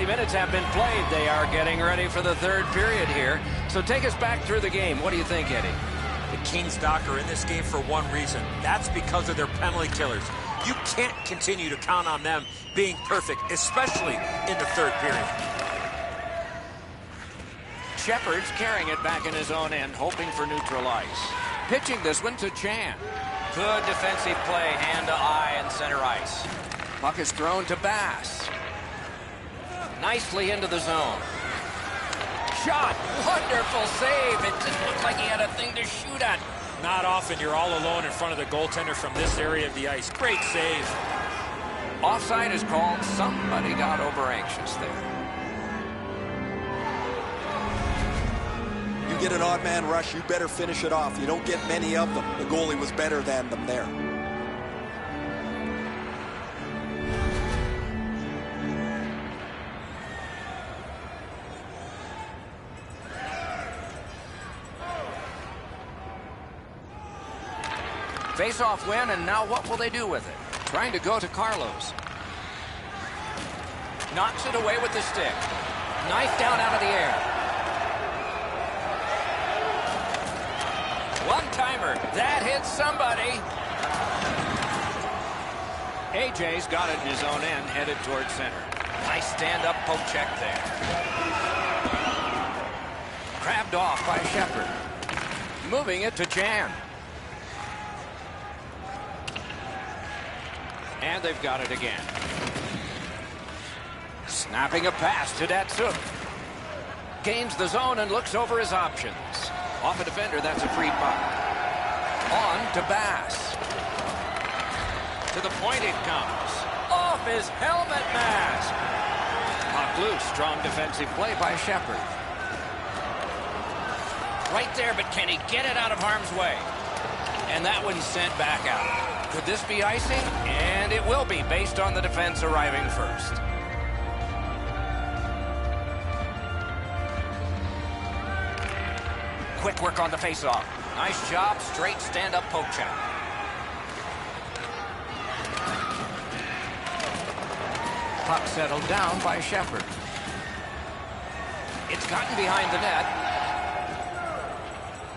Minutes have been played. They are getting ready for the third period here. So take us back through the game. What do you think, Eddie? The Kings, Doc, are in this game for one reason. That's because of their penalty killers. You can't continue to count on them being perfect, especially in the third period. Shepard's carrying it back in his own end, hoping for neutral ice. Pitching this one to Chan. Good defensive play, hand to eye and center ice. Puck is thrown to Bass. Nicely into the zone. Shot. Wonderful save. It just looked like he had a thing to shoot at. Not often you're all alone in front of the goaltender from this area of the ice. Great save. Offside is called. Somebody got over anxious there. You get an odd man rush, you better finish it off. You don't get many of them. The goalie was better than them there. Face-off win, and now what will they do with it? Trying to go to Carlos. Knocks it away with the stick. Knife down out of the air. One-timer. That hits somebody. AJ's got it in his own end, headed towards center. Nice stand-up poke check there. Crabbed off by Shepard. Moving it to Jan. And they've got it again. Snapping a pass to Datsuk. Gains the zone and looks over his options. Off a defender, that's a free puck. On to Bass. To the point it comes. Off his helmet mask. Puck loose, strong defensive play by Shepard. Right there, but can he get it out of harm's way? And that one's sent back out. Could this be icing? And it will be, based on the defense arriving first. Quick work on the faceoff. Nice job, straight stand-up poke check. Puck settled down by Shepard. It's gotten behind the net.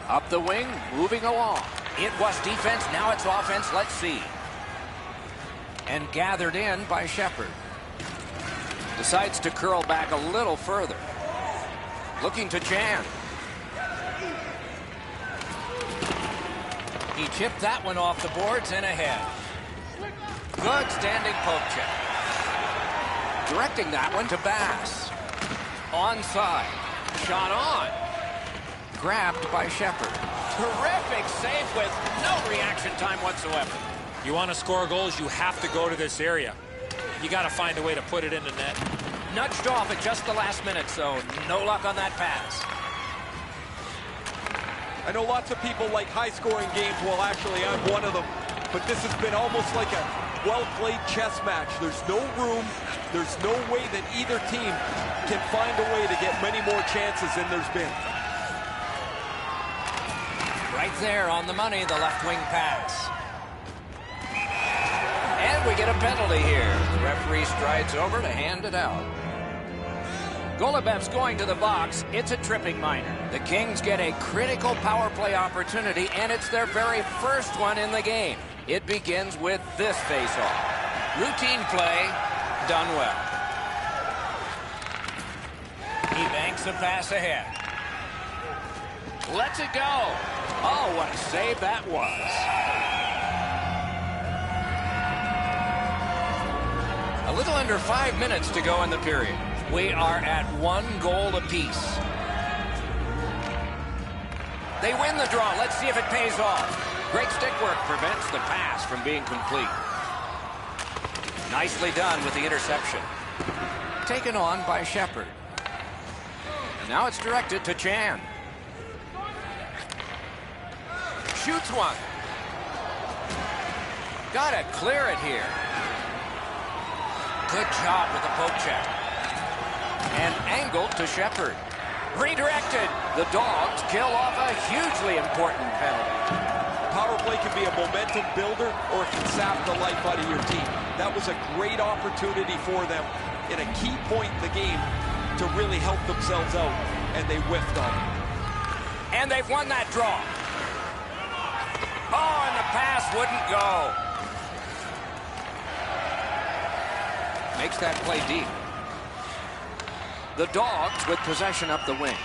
Up the wing, moving along. It was defense, now it's offense. Let's see. And gathered in by Shepherd. Decides to curl back a little further. Looking to Jan. He chipped that one off the boards and ahead. Good standing poke check. Directing that one to Bass. Onside. Shot on. Grabbed by Shepherd. Terrific save with no reaction time whatsoever. You want to score goals, you have to go to this area. You got to find a way to put it in the net. Nudged off at just the last minute, so no luck on that pass. I know lots of people like high-scoring games. Well, actually, I'm one of them. But this has been almost like a well-played chess match. There's no room. There's no way that either team can find a way to get many more chances than there's been. Right there on the money, the left wing pass. And we get a penalty here. The referee strides over to hand it out. Golubev's going to the box. It's a tripping minor. The Kings get a critical power play opportunity, and it's their very first one in the game. It begins with this face-off. Routine play, done well. He banks a pass ahead. Lets it go. Oh, what a save that was. A little under 5 minutes to go in the period. We are at 1 goal apiece. They win the draw. Let's see if it pays off. Great stick work prevents the pass from being complete. Nicely done with the interception. Taken on by Shepherd. And now it's directed to Chan. Shoots one. Gotta clear it here. Good job with the poke check. And angled to Shepherd. Redirected. The Dogs kill off a hugely important penalty. Power play can be a momentum builder, or it can sap the life out of your team. That was a great opportunity for them in a key point in the game to really help themselves out, and they whiffed on it. And they've won that draw. Oh, and the pass wouldn't go. Makes that play deep. The Dogs with possession up the wing.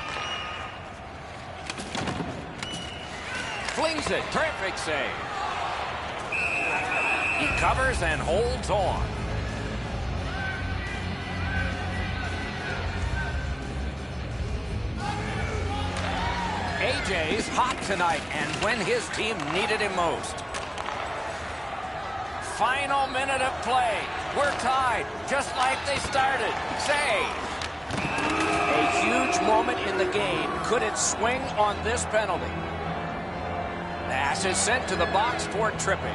Flings it. Terrific save. He covers and holds on. AJ's hot tonight, and when his team needed him most. Final minute of play. We're tied, just like they started. Save. A huge moment in the game. Could it swing on this penalty? Pass is sent to the box for tripping.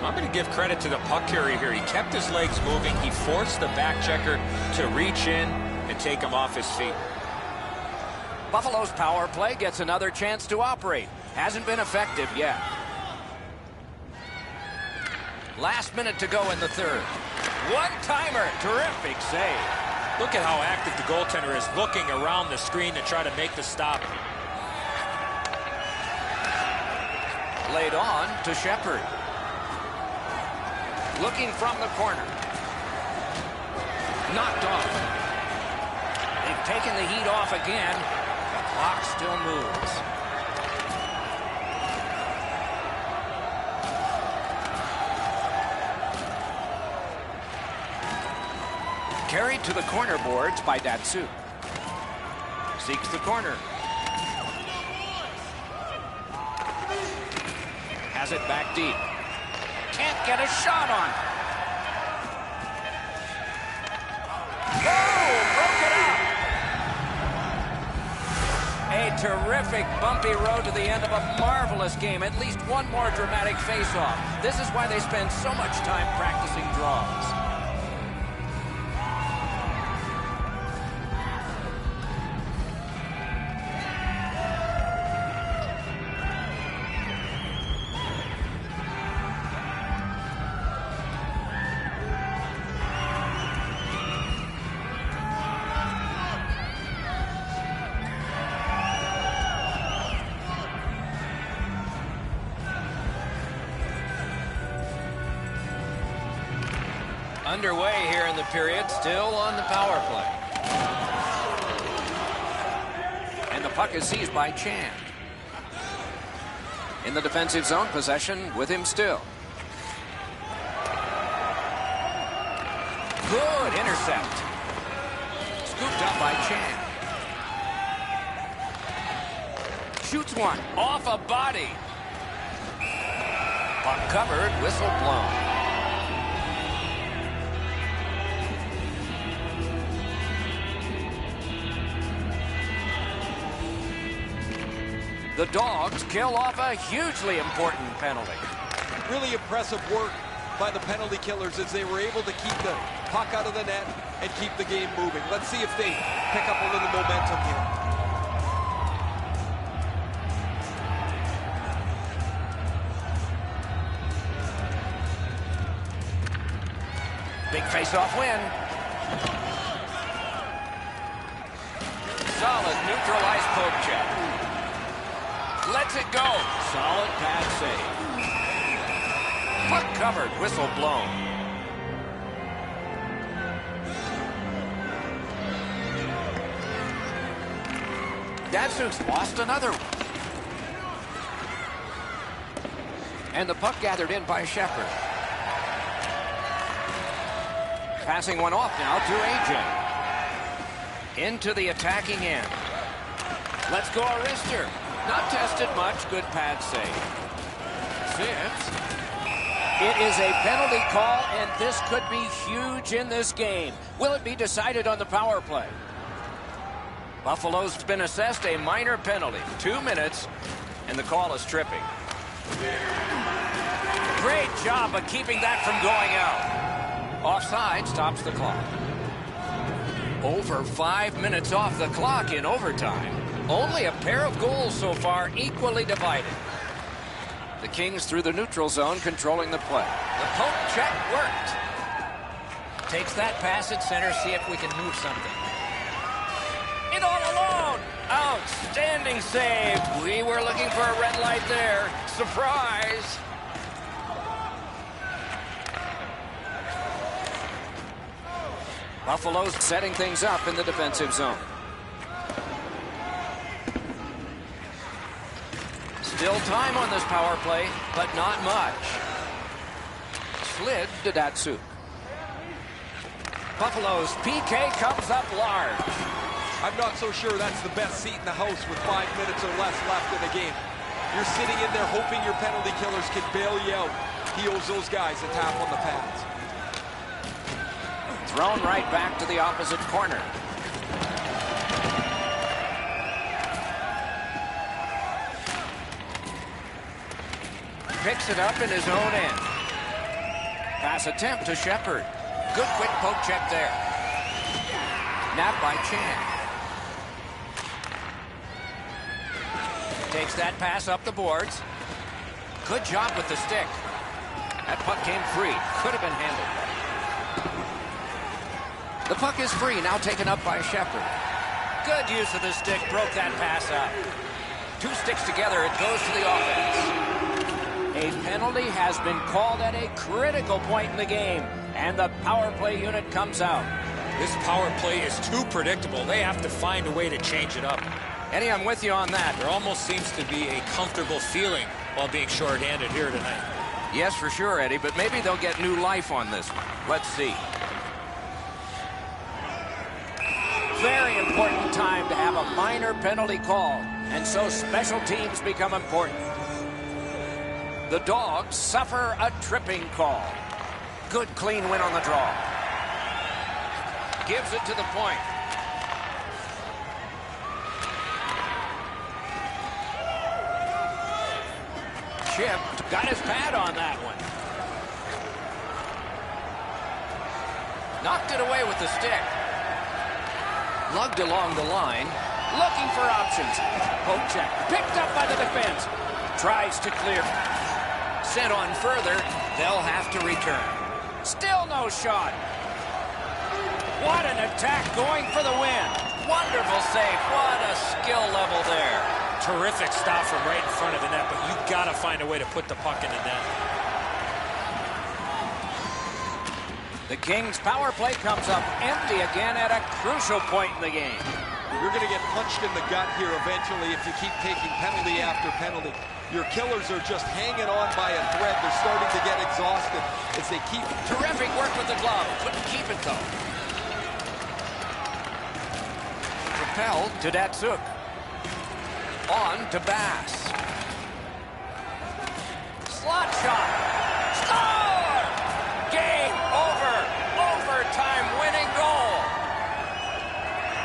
I'm going to give credit to the puck carrier here. He kept his legs moving. He forced the back checker to reach in and take him off his feet. Buffalo's power play gets another chance to operate. Hasn't been effective yet. Last minute to go in the third. One-timer. Terrific save. Look at how active the goaltender is, looking around the screen to try to make the stop. Laid on to Shepherd. Looking from the corner. Knocked off. They've taken the heat off again. The clock still moves. Carried to the corner boards by Datsu. Seeks the corner. Has it back deep. Can't get a shot on. Oh, broke it up. A terrific bumpy road to the end of a marvelous game. At least one more dramatic face-off. This is why they spend so much time practicing draws. Underway here in the period, still on the power play. And the puck is seized by Chan. In the defensive zone, possession with him still. Good intercept. Scooped up by Chan. Shoots one off a body. Puck covered, whistle blown. The Dogs kill off a hugely important penalty. Really impressive work by the penalty killers as they were able to keep the puck out of the net and keep the game moving. Let's see if they pick up a little momentum here. Big face-off win. Solid neutralized poke check. Lets it go. Solid pad save. Puck covered, whistle blown. Datsuk's lost another one. And the puck gathered in by Shepard. Passing one off now to AJ. Into the attacking end. Let's go, a wrister. Not tested much. Good pad save. Sips. It is a penalty call, and this could be huge in this game. Will it be decided on the power play? Buffalo's been assessed a minor penalty. 2 minutes, and the call is tripping. Great job of keeping that from going out. Offside stops the clock. Over 5 minutes off the clock in overtime. Only a pair of goals so far, equally divided. The Kings through the neutral zone, controlling the play. The poke check worked. Takes that pass at center, see if we can move something. In all alone! Outstanding save. We were looking for a red light there. Surprise! Buffalo's setting things up in the defensive zone. Still time on this power play, but not much. Slid to Datsuk. Buffalo's PK comes up large. I'm not so sure that's the best seat in the house with 5 minutes or less left in the game. You're sitting in there hoping your penalty killers can bail you out. He owes those guys a tap on the pads. Thrown right back to the opposite corner. Picks it up in his own end. Pass attempt to Shepard. Good quick poke check there. Napped by Chan. Takes that pass up the boards. Good job with the stick. That puck came free. Could have been handled. The puck is free, now taken up by Shepard. Good use of the stick, broke that pass up. 2 sticks together, it goes to the offense. A penalty has been called at a critical point in the game, and the power play unit comes out. This power play is too predictable. They have to find a way to change it up. Eddie, I'm with you on that. There almost seems to be a comfortable feeling while being shorthanded here tonight. Yes, for sure, Eddie, but maybe they'll get new life on this one. Let's see. Very important time to have a minor penalty call, and so special teams become important. The Dogs suffer a tripping call. Good clean win on the draw. Gives it to the point. Chip got his pad on that one. Knocked it away with the stick. Lugged along the line. Looking for options. Poke check. Picked up by the defense. Tries to clear. Sent on further. They'll have to return. Still no shot. What an attack going for the win. Wonderful save. What a skill level there. Terrific stop from right in front of the net, but you've got to find a way to put the puck in the net. The Kings' power play comes up empty again at a crucial point in the game. You're going to get punched in the gut here eventually if you keep taking penalty after penalty. Your killers are just hanging on by a thread. They're starting to get exhausted as they keep... Terrific work with the glove. Couldn't keep it, though. Propelled to Datsuk. On to Bass. Slot shot. Score! Game over. Overtime winning goal.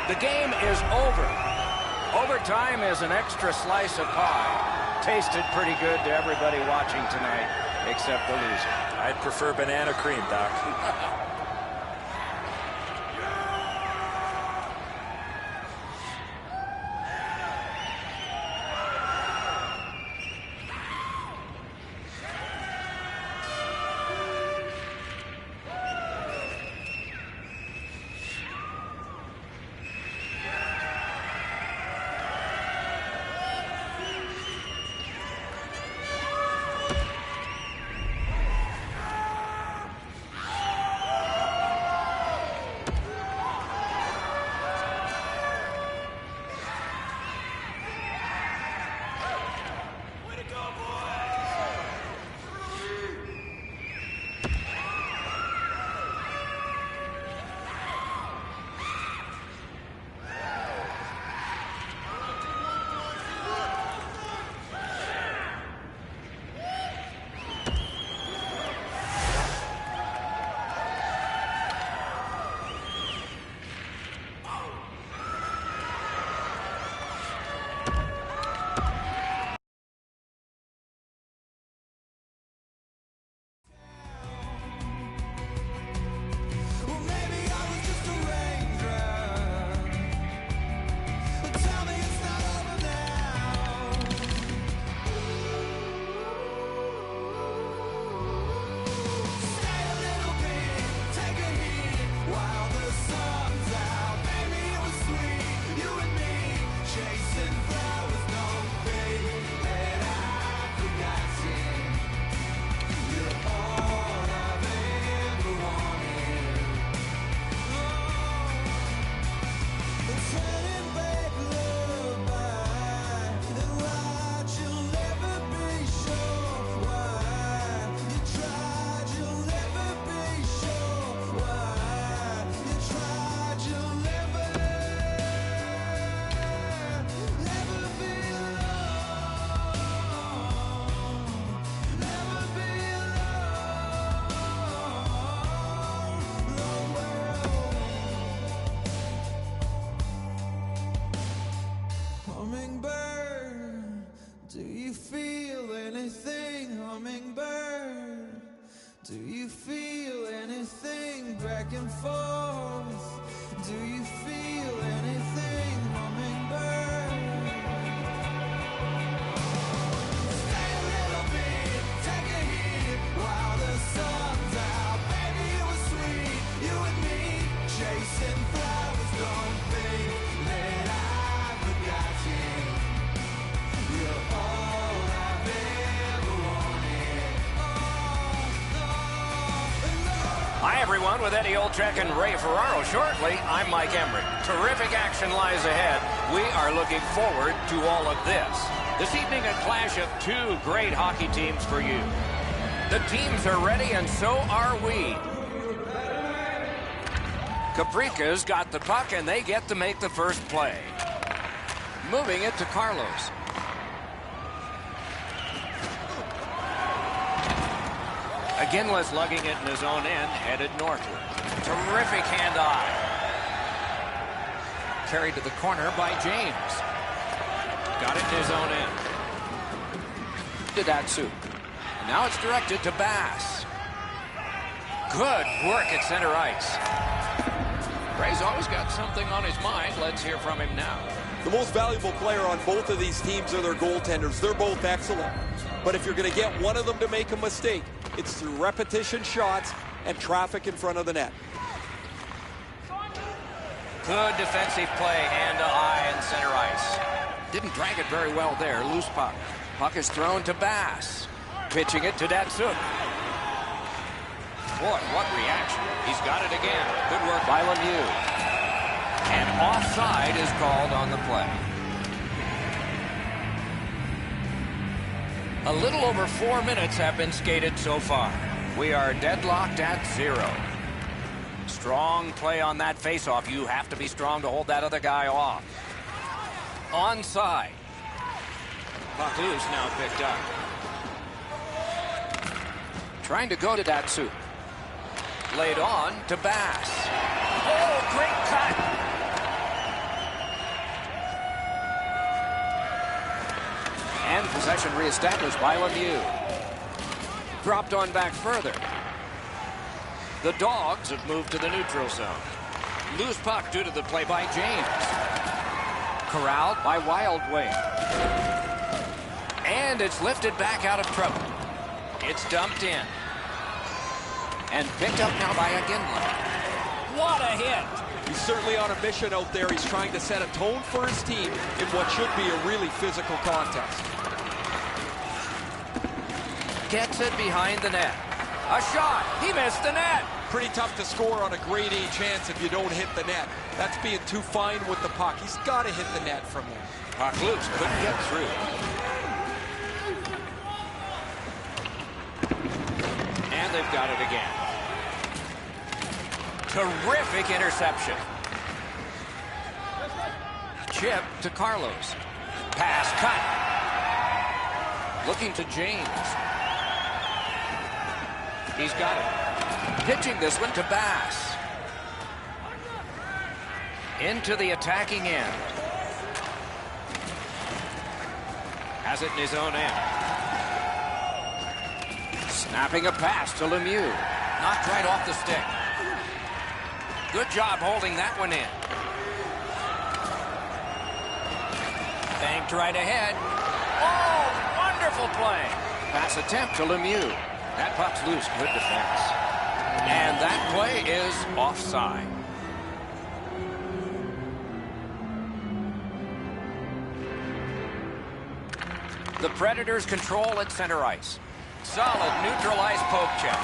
The game is over. Overtime is an extra slice of pie. Tasted pretty good to everybody watching tonight, except the loser. I'd prefer banana cream, Doc. Do you feel anything, hummingbird? Do you feel anything back and forth? Do you feel anything, hummingbird? Stay a little bit, take a hit while the sun's out. Baby, it was sweet, you and me chasing flowers. Don't think that I forgot you. You're all I've ever wanted. Hi, everyone, with Eddie Olczyk and Ray Ferraro shortly. I'm Mike Emmerich. Terrific action lies ahead. We are looking forward to all of this. This evening, a clash of two great hockey teams for you. The teams are ready, and so are we. Caprica's got the puck, and they get to make the first play. Moving it to Carlos. Aginla's lugging it in his own end, headed northward. Terrific hand-eye. Carried to the corner by James. Got it in his own end. To Datsuk. Now it's directed to Bass. Good work at center ice. Ray's always got something on his mind. Let's hear from him now. The most valuable player on both of these teams are their goaltenders. They're both excellent. But if you're going to get one of them to make a mistake, it's through repetition shots and traffic in front of the net. Good defensive play, hand-to-eye and center ice. Didn't drag it very well there. Loose puck. Puck is thrown to Bass. Pitching it to Datsuk. Boy, what reaction. He's got it again. Good work by Lemieux. And offside is called on the play. A little over 4 minutes have been skated so far. We are deadlocked at 0. Strong play on that faceoff. You have to be strong to hold that other guy off. Onside. Puck loose, now picked up. Trying to go to Datsuk. Laid on to Bass. Oh, great cut. And possession reestablished by Lemieux. Dropped on back further. The Dogs have moved to the neutral zone. Loose puck due to the play by James. Corralled by Wild Wing. And it's lifted back out of trouble. It's dumped in. And picked up now by Aginla. What a hit! He's certainly on a mission out there. He's trying to set a tone for his team in what should be a really physical contest. Gets it behind the net. A shot. He missed the net. Pretty tough to score on a grade A chance if you don't hit the net. That's being too fine with the puck. He's got to hit the net from there. Puck loose. Couldn't get through. And they've got it again. Terrific interception. Chip to Carlos. Pass cut. Looking to James. He's got it. Pitching this one to Bass. Into the attacking end. Has it in his own end. Snapping a pass to Lemieux. Knocked right off the stick. Good job holding that one in. Banked right ahead. Oh, wonderful play. Pass attempt to Lemieux. That puck's loose. Good defense. And that play is offside. The Predators control at center ice. Solid neutral ice poke check.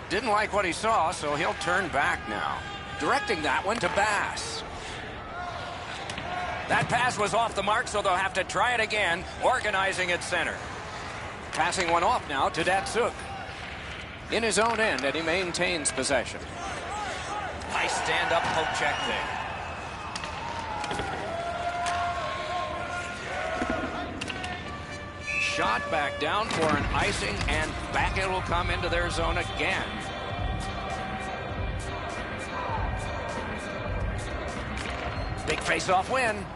Didn't like what he saw, so he'll turn back now. Directing that one to Bass. That pass was off the mark, so they'll have to try it again, organizing at center. Passing one off now to Datsuk. In his own end, and he maintains possession. Nice stand-up poke check there. Shot back down for an icing, and back it will come into their zone again. Big face-off win.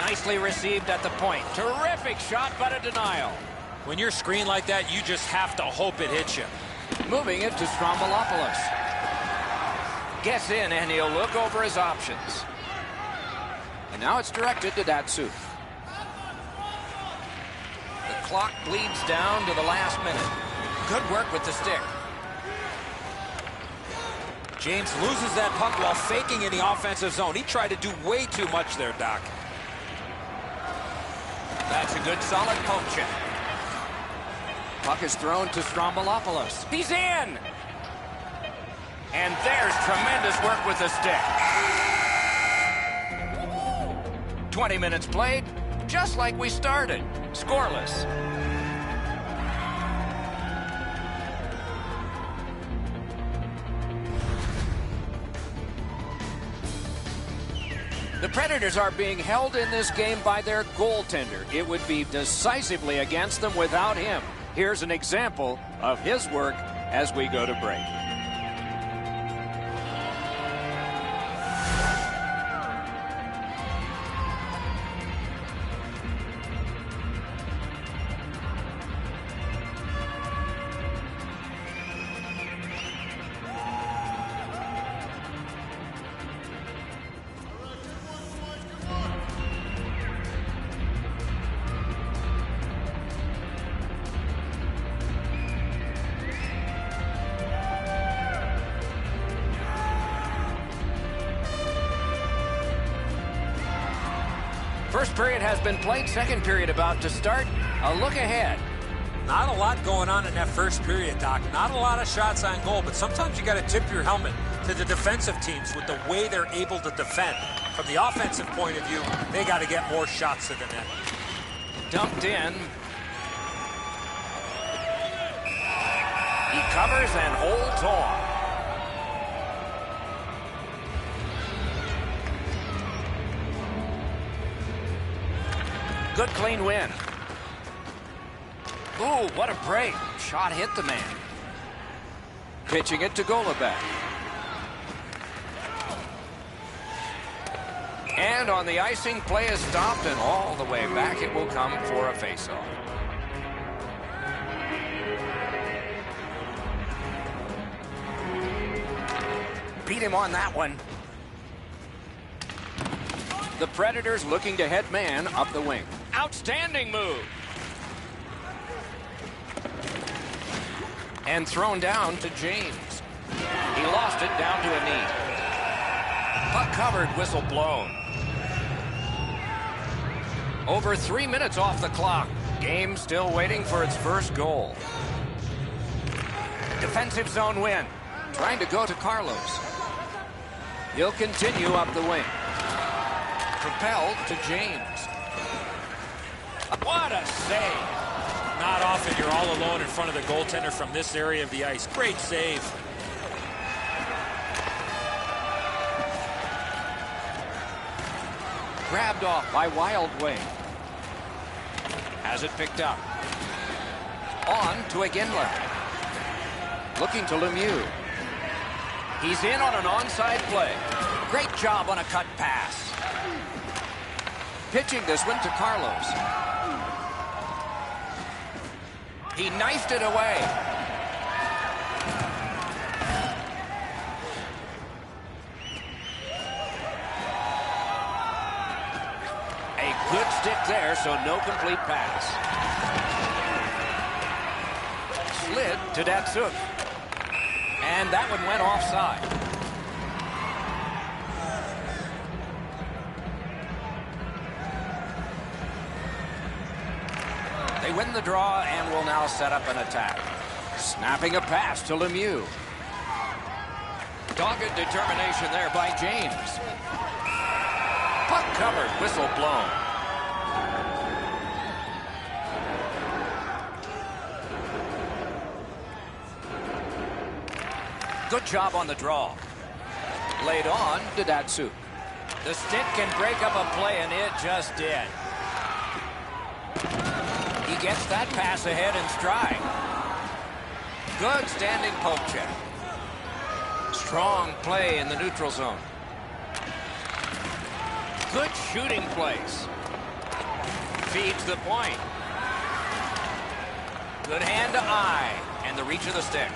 Nicely received at the point. Terrific shot, but a denial. When you're screened like that, you just have to hope it hits you. Moving it to Strombolopoulos. Gets in, and he'll look over his options. And now it's directed to Datsuk. The clock bleeds down to the last minute. Good work with the stick. James loses that puck while faking in the offensive zone. He tried to do way too much there, Doc. That's a good solid poke check. Puck is thrown to Strombolopoulos. He's in! And there's tremendous work with the stick. 20 minutes played, just like we started. Scoreless. The Predators are being held in this game by their goaltender. It would be decisively against them without him. Here's an example of his work as we go to break. First period has been played. Second period about to start. A look ahead. Not a lot going on in that first period, Doc. Not a lot of shots on goal, but sometimes you got to tip your helmet to the defensive teams with the way they're able to defend. From the offensive point of view, they got to get more shots to the net. Dumped in. He covers and holds on. Good clean win. Ooh, what a break. Shot hit the man. Pitching it to Golubeck. And on the icing, play is stopped, and all the way back it will come for a faceoff. Beat him on that one. The Predators looking to head man up the wing. Outstanding move. And thrown down to James. He lost it down to a knee. Puck covered, whistle blown. Over 3 minutes off the clock. Game still waiting for its first goal. Defensive zone win. Trying to go to Carlos. He'll continue up the wing. Propelled to James. What a save. Not often you're all alone in front of the goaltender from this area of the ice. Great save. Grabbed off by Wild Wing. Has it picked up. On to Iginla. Looking to Lemieux. He's in on an onside play. Great job on a cut pass. Pitching this one to Carlos. He knifed it away. A good stick there, so no complete pass. Slid to Datsuk. And that one went offside. They win the draw and will now set up an attack. Snapping a pass to Lemieux. Dogged determination there by James. Puck covered, whistle blown. Good job on the draw. Laid on to Datsuk. The stick can break up a play, and it just did. He gets that pass ahead in stride. Good standing poke check. Strong play in the neutral zone. Good shooting place. Feeds the point. Good hand to eye, and the reach of the stick.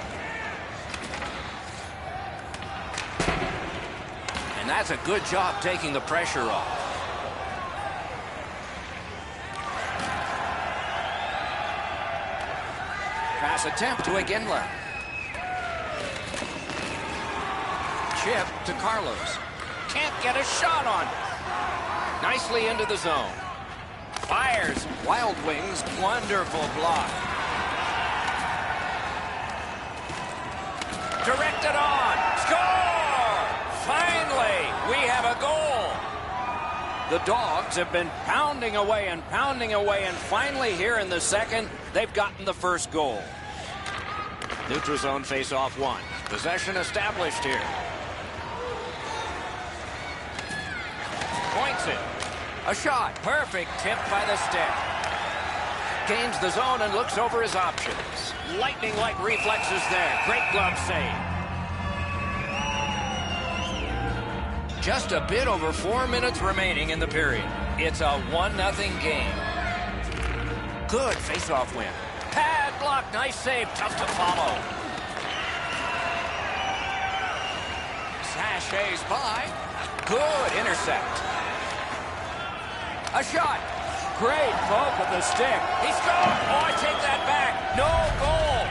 And that's a good job taking the pressure off. Pass attempt to Iginla. Chip to Carlos. Can't get a shot on. Nicely into the zone. Fires. Wild Wings. Wonderful block. Directed on. Score! Finally, we have a goal. The Dogs have been pounding away, and finally here in the second, they've gotten the first goal. Neutral zone face-off one. Possession established here. Points it. A shot. Perfect tip by the stick. Gains the zone and looks over his options. Lightning-like reflexes there. Great glove save. Just a bit over 4 minutes remaining in the period. It's a 1-0 game. Good face-off win. Pad block, nice save, tough to follow. Sashays by. Good intercept. A shot. Great poke of the stick. He scored. Oh, I take that back. No goal.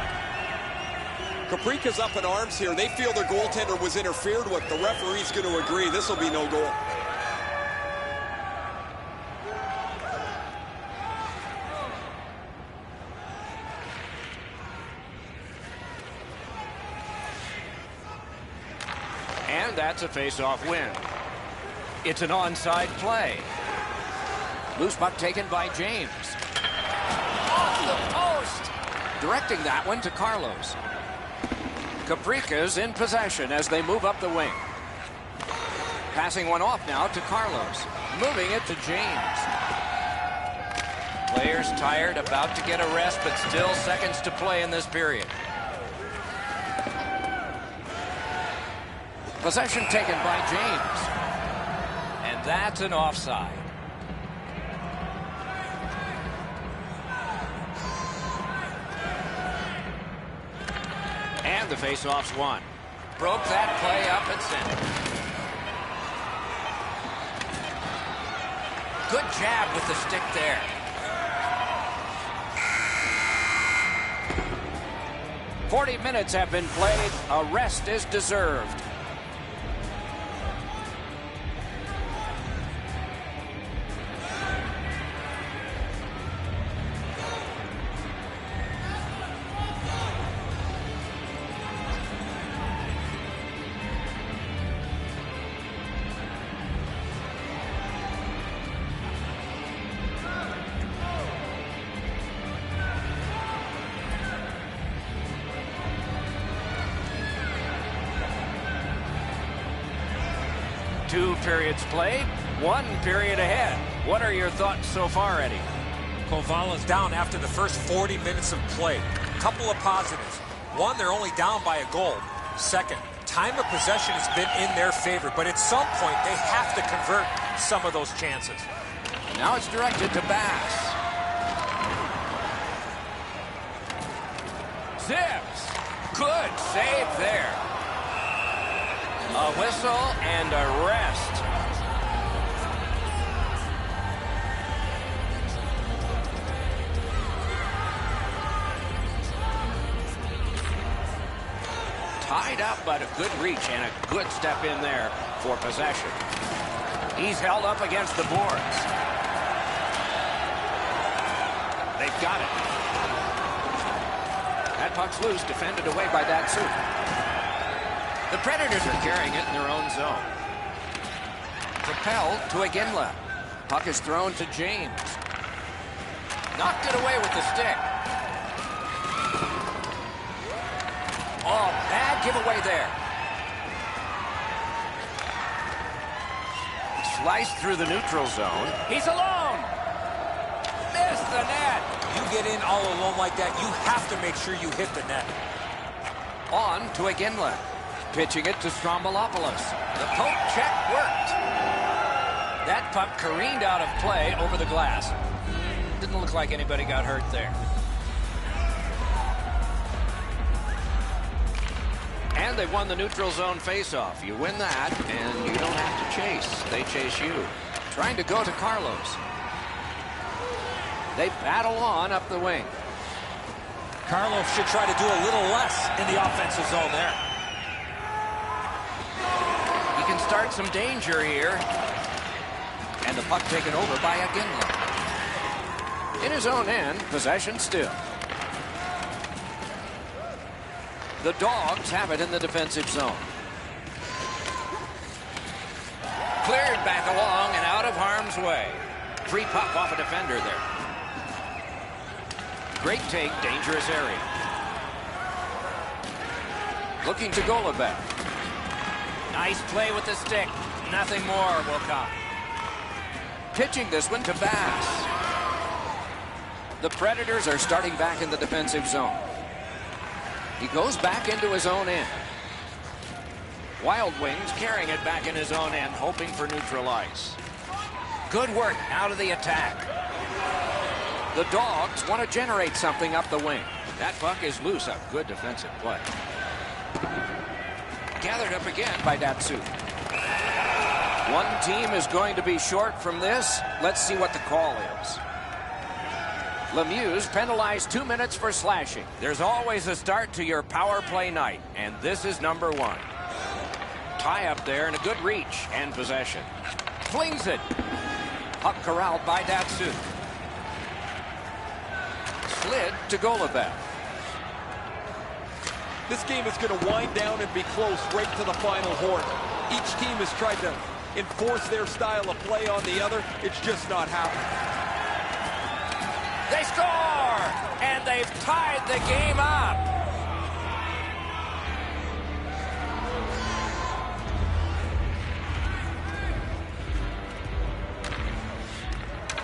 Caprica's up in arms here. They feel their goaltender was interfered with. The referee's going to agree. This will be no goal. And that's a face-off win. It's an onside play. Loose puck taken by James. Off the post. Directing that one to Carlos. Caprica's in possession as they move up the wing. Passing one off now to Carlos. Moving it to James. Players tired, about to get a rest, but still seconds to play in this period. Possession taken by James. And that's an offside. And the faceoff's won. Broke that play up at center. Good jab with the stick there. "40 minutes have been played. A rest is deserved." Two periods played, one period ahead. What are your thoughts so far, Eddie? Kovala's down after the first 40 minutes of play. Couple of positives. One, they're only down by a goal. Second, time of possession has been in their favor, but at some point they have to convert some of those chances. Now it's directed to Bass. Zips. Good save there. A whistle and a rest. Tied up, but a good reach and a good step in there for possession. He's held up against the boards. They've got it. That puck's loose, defended away by Datsu. The Predators are carrying it in their own zone. Propelled to Iginla. Puck is thrown to James. Knocked it away with the stick. Oh, bad giveaway there. Sliced through the neutral zone. He's alone. Missed the net. You get in all alone like that, you have to make sure you hit the net. On to Iginla. Pitching it to Strombolopoulos. The poke check worked. That puck careened out of play over the glass. Didn't look like anybody got hurt there. And they won the neutral zone faceoff. You win that, and you don't have to chase. They chase you. Trying to go to Carlos. They battle on up the wing. Carlos should try to do a little less in the offensive zone there. He can start some danger here. And the puck taken over by Iginla. In his own end, possession still. The Dogs have it in the defensive zone. Cleared back along and out of harm's way. Free puck off a defender there. Great take, dangerous area. Looking to Golubev. Nice play with the stick. Nothing more will come. Pitching this one to Bass. The Predators are starting back in the defensive zone. He goes back into his own end. Wild Wings carrying it back in his own end, hoping for neutral ice. Good work out of the attack. The Dogs want to generate something up the wing. That puck is loose. A good defensive play. Gathered up again by Datsu. One team is going to be short from this. Let's see what the call is. Lemieux penalized 2 minutes for slashing. There's always a start to your power play night, and this is number one. Tie up there and a good reach and possession. Flings it. Puck corralled by Datsu. Slid to Golubev. This game is going to wind down and be close right to the final horn. Each team has tried to enforce their style of play on the other. It's just not happening. They score! And they've tied the game up.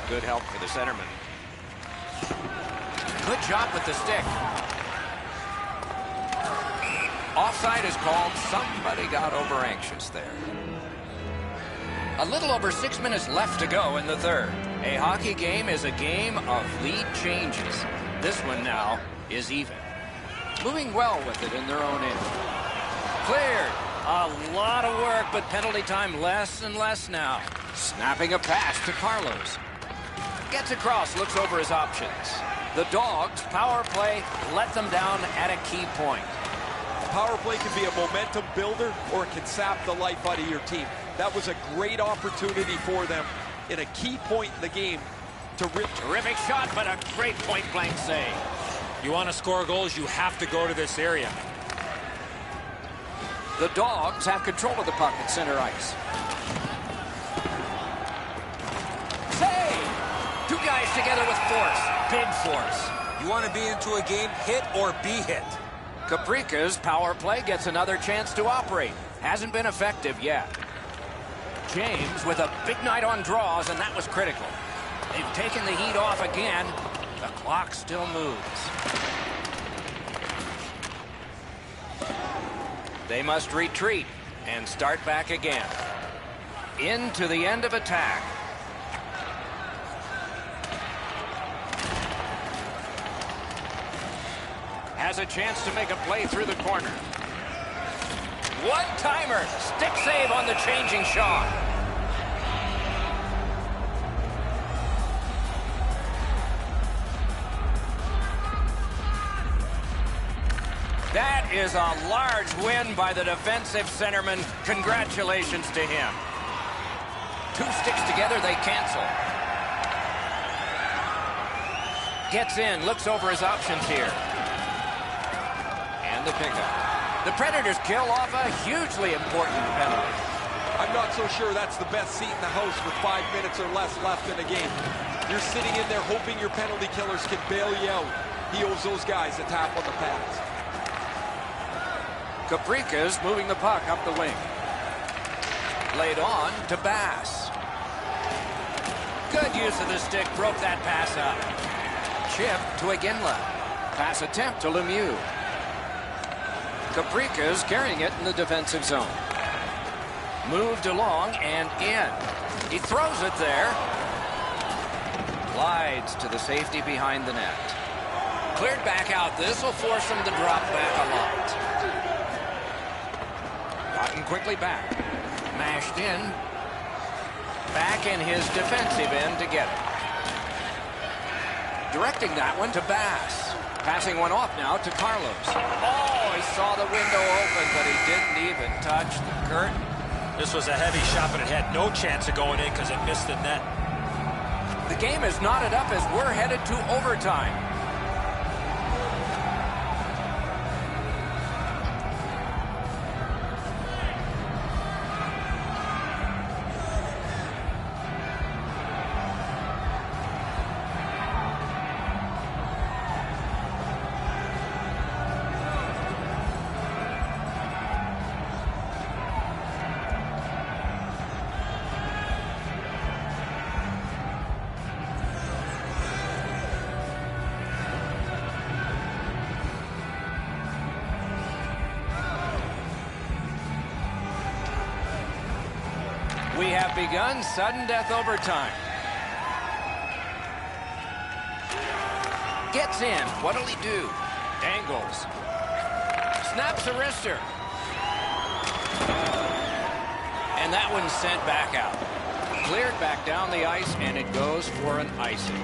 Good help for the centerman. Good job with the stick. Offside is called. Somebody got over anxious there. A little over 6 minutes left to go in the third. A hockey game is a game of lead changes. This one now is even. Moving well with it in their own end. Cleared. A lot of work, but penalty time less and less now. Snapping a pass to Carlos. Gets across, looks over his options. The Dogs' power play let them down at a key point. Power play can be a momentum builder, or it can sap the life out of your team. That was a great opportunity for them in a key point in the game to rip. Terrific shot, but a great point-blank save. You want to score goals, you have to go to this area. The Dogs have control of the puck at center ice. Save! Two guys together with force. Big force. You want to be into a game, hit or be hit. Caprica's power play gets another chance to operate. Hasn't been effective yet. James with a big night on draws, and that was critical. They've taken the heat off again. The clock still moves. They must retreat and start back again. Into the end of attack. Has a chance to make a play through the corner. One-timer. Stick save on the changing shot. That is a large win by the defensive centerman. Congratulations to him. Two sticks together, they cancel. Gets in, looks over his options here. The pickup. The Predators kill off a hugely important penalty. I'm not so sure that's the best seat in the house with 5 minutes or less left in the game. You're sitting in there hoping your penalty killers can bail you out. He owes those guys a tap on the pads. Caprica's moving the puck up the wing. Laid on to Bass. Good use of the stick, broke that pass up. Chip to Iginla. Pass attempt to Lemieux. Caprica's carrying it in the defensive zone. Moved along and in. He throws it there. Glides to the safety behind the net. Cleared back out. This will force him to drop back a lot. Gotten quickly back. Mashed in. Back in his defensive end to get it. Directing that one to Bass. Passing one off now to Carlos. Oh, he saw the window open, but he didn't even touch the curtain. This was a heavy shot, but it had no chance of going in because it missed the net. The game is knotted up as we're headed to overtime. We have begun sudden death overtime. Gets in. What'll he do? Angles. Snaps a wrister. And that one's sent back out. Cleared back down the ice, and it goes for an icing.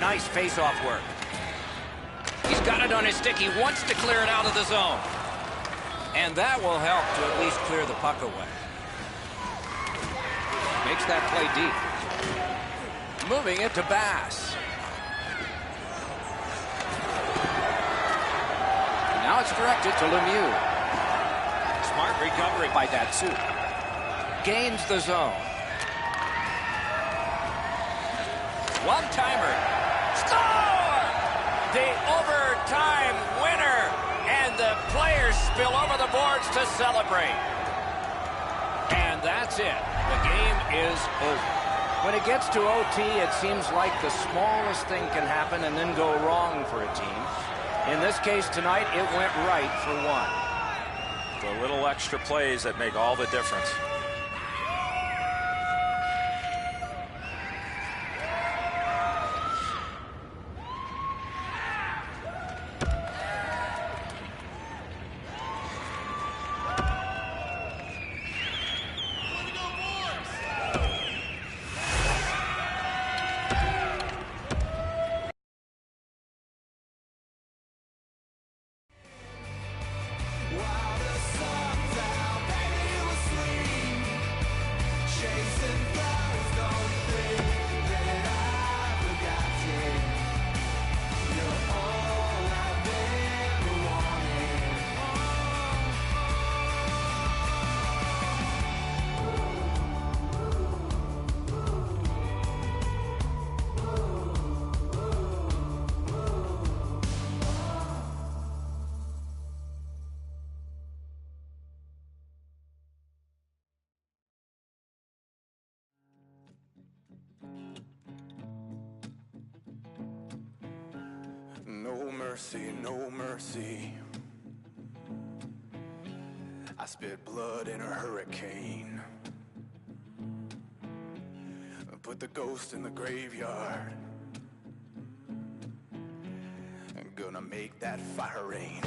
Nice face-off work. He's got it on his stick. He wants to clear it out of the zone. And that will help to at least clear the puck away. Makes that play deep. Moving it to Bass. Now it's directed to Lemieux. Smart recovery by Datsu. Gains the zone. One-timer. Score! The overtime winner. And the players spill over the boards to celebrate. And that's it. The game is over. When it gets to OT, it seems like the smallest thing can happen and then go wrong for a team. In this case tonight, it went right for one. The little extra plays that make all the difference. While the sun's out, baby, it was sweet. Chasing flowers, don't think that I've forgotten. You're all I've ever wanted. No mercy, no mercy. I spit blood in a hurricane. Put the ghost in the graveyard. I'm gonna make that fire rain.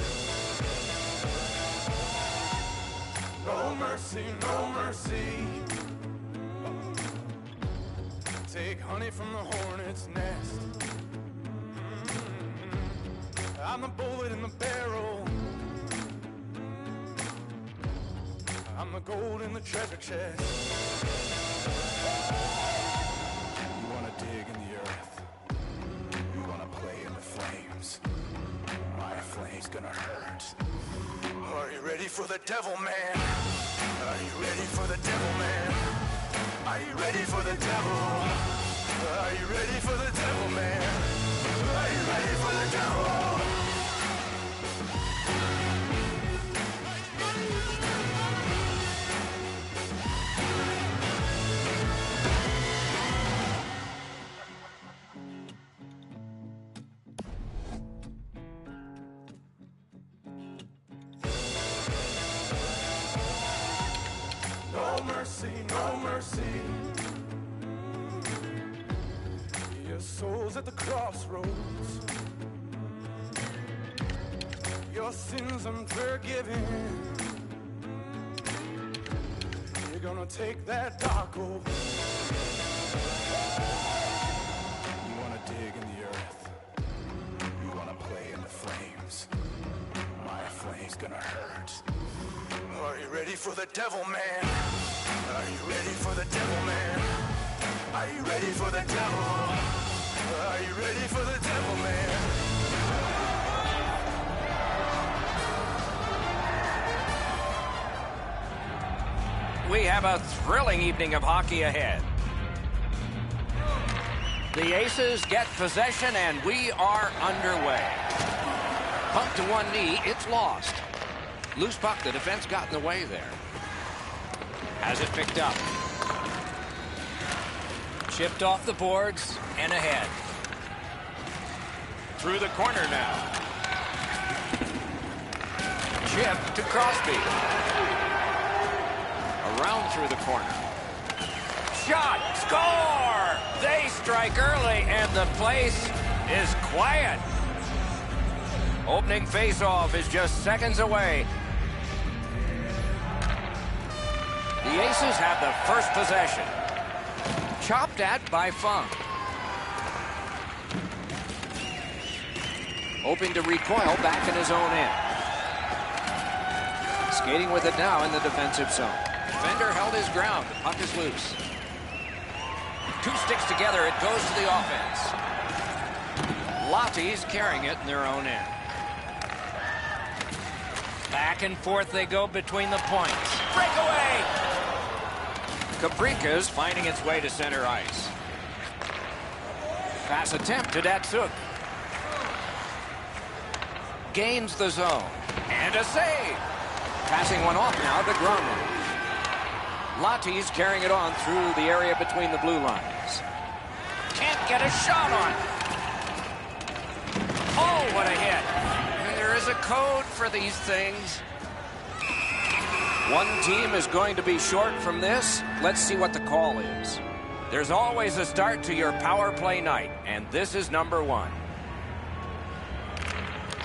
No mercy, no mercy. Take honey from the hornet's nest. I'm the bullet in the barrel. I'm the gold in the treasure chest. You wanna dig in the earth. You wanna play in the flames. My flame's gonna hurt. Are you ready for the devil, man? Are you ready for the devil, man? Are you ready for the devil? Are you ready for the devil, man? Are you ready for the devil? No mercy, no mercy. Your soul's at the crossroads. Your sins unforgiven. You're gonna take that dark oath. You wanna dig in the earth. You wanna play in the flames. My flame's gonna hurt. Are you ready for the devil, man? Are you ready for the devil, man? Are you ready for the devil? Are you ready for the devil, man? We have a thrilling evening of hockey ahead. The Aces get possession and we are underway. Pumped to one knee, it's lost. Loose puck, the defense got in the way there. Has it picked up. Chipped off the boards and ahead. Through the corner now. Chip to Crosby. Around through the corner. Shot! Score! They strike early and the place is quiet. Opening face-off is just seconds away. The Aces have the first possession. Chopped at by Funk. Hoping to recoil back in his own end. Skating with it now in the defensive zone. Defender held his ground. The puck is loose. Two sticks together. It goes to the offense. Lottie's carrying it in their own end. Back and forth they go between the points. Breakaway! Caprica's finding its way to center ice. Pass attempt to Datsuk. Gains the zone. And a save. Passing one off now to Grumman. Latti's carrying it on through the area between the blue lines. Can't get a shot on. Oh, what a hit. And there is a code for these things. One team is going to be short from this. Let's see what the call is. There's always a start to your power play night, and this is number 1.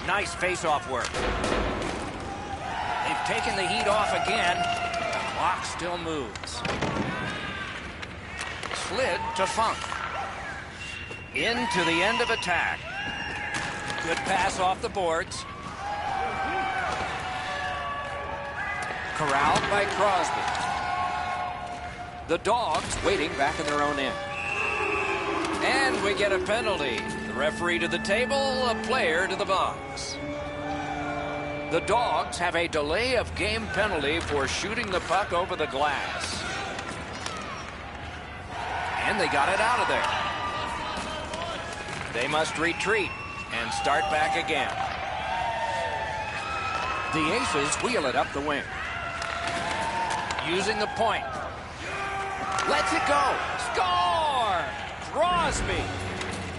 Nice face-off work. They've taken the heat off again. The clock still moves. Slid to Funk. Into the end of attack. Good pass off the boards. Corralled by Crosby. The Dogs waiting back in their own end. And we get a penalty. The referee to the table, a player to the box. The Dogs have a delay of game penalty for shooting the puck over the glass. And they got it out of there. They must retreat and start back again. The Aces wheel it up the wing. Using the point. Lets it go. Score! Crosby.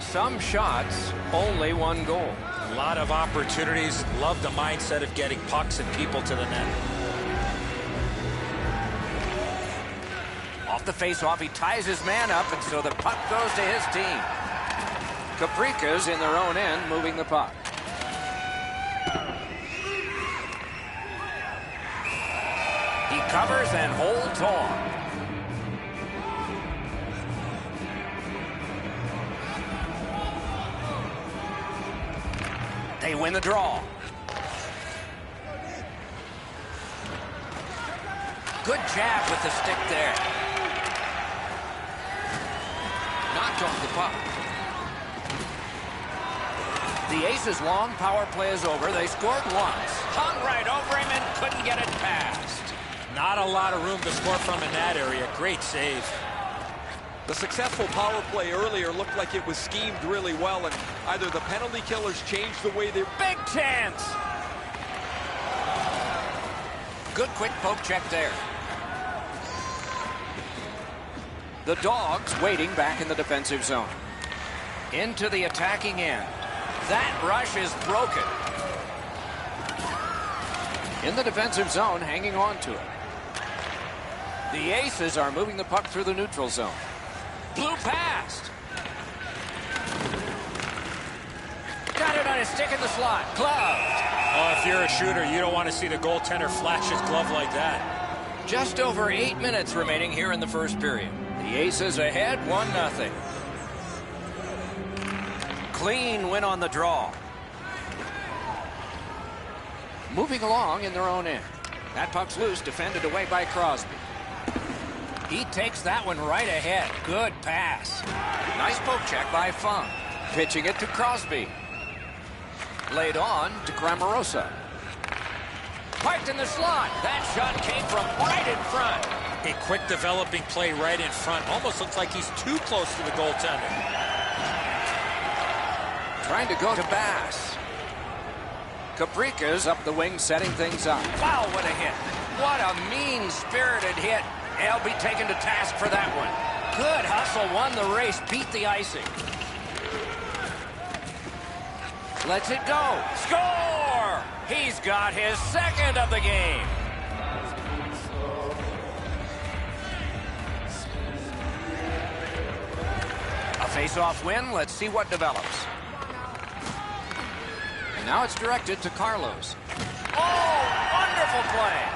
Some shots, only one goal. A lot of opportunities. Love the mindset of getting pucks and people to the net. Off the face-off, he ties his man up, and so the puck goes to his team. Caprica's in their own end, moving the puck. He covers and holds on. They win the draw. Good jab with the stick there. Knocked off the puck. The Aces' long power play is over. They scored once. Hung right over him and couldn't get it past. Not a lot of room to score from in that area. Great save. The successful power play earlier looked like it was schemed really well, and either the penalty killers changed the way they... Big chance! Good quick poke check there. The Dogs waiting back in the defensive zone. Into the attacking end. That rush is broken. In the defensive zone, hanging on to it. The Aces are moving the puck through the neutral zone. Blew past. Got it on his stick in the slot. Gloved. Oh, if you're a shooter, you don't want to see the goaltender flash his glove like that. Just over 8 minutes remaining here in the first period. The Aces ahead, 1-0. Clean win on the draw. Moving along in their own end. That puck's loose, defended away by Crosby. He takes that one right ahead. Good pass. Nice poke check by Funk. Pitching it to Crosby. Laid on to Grammarosa. Parked in the slot. That shot came from right in front. A quick developing play right in front. Almost looks like he's too close to the goaltender. Trying to go to Bass. Caprica's up the wing, setting things up. Wow, what a hit. What a mean-spirited hit. They'll be taken to task for that one. Good hustle, won the race, beat the icing. Lets it go. Score! He's got his second of the game. A face-off win. Let's see what develops. And now it's directed to Carlos. Oh, wonderful play.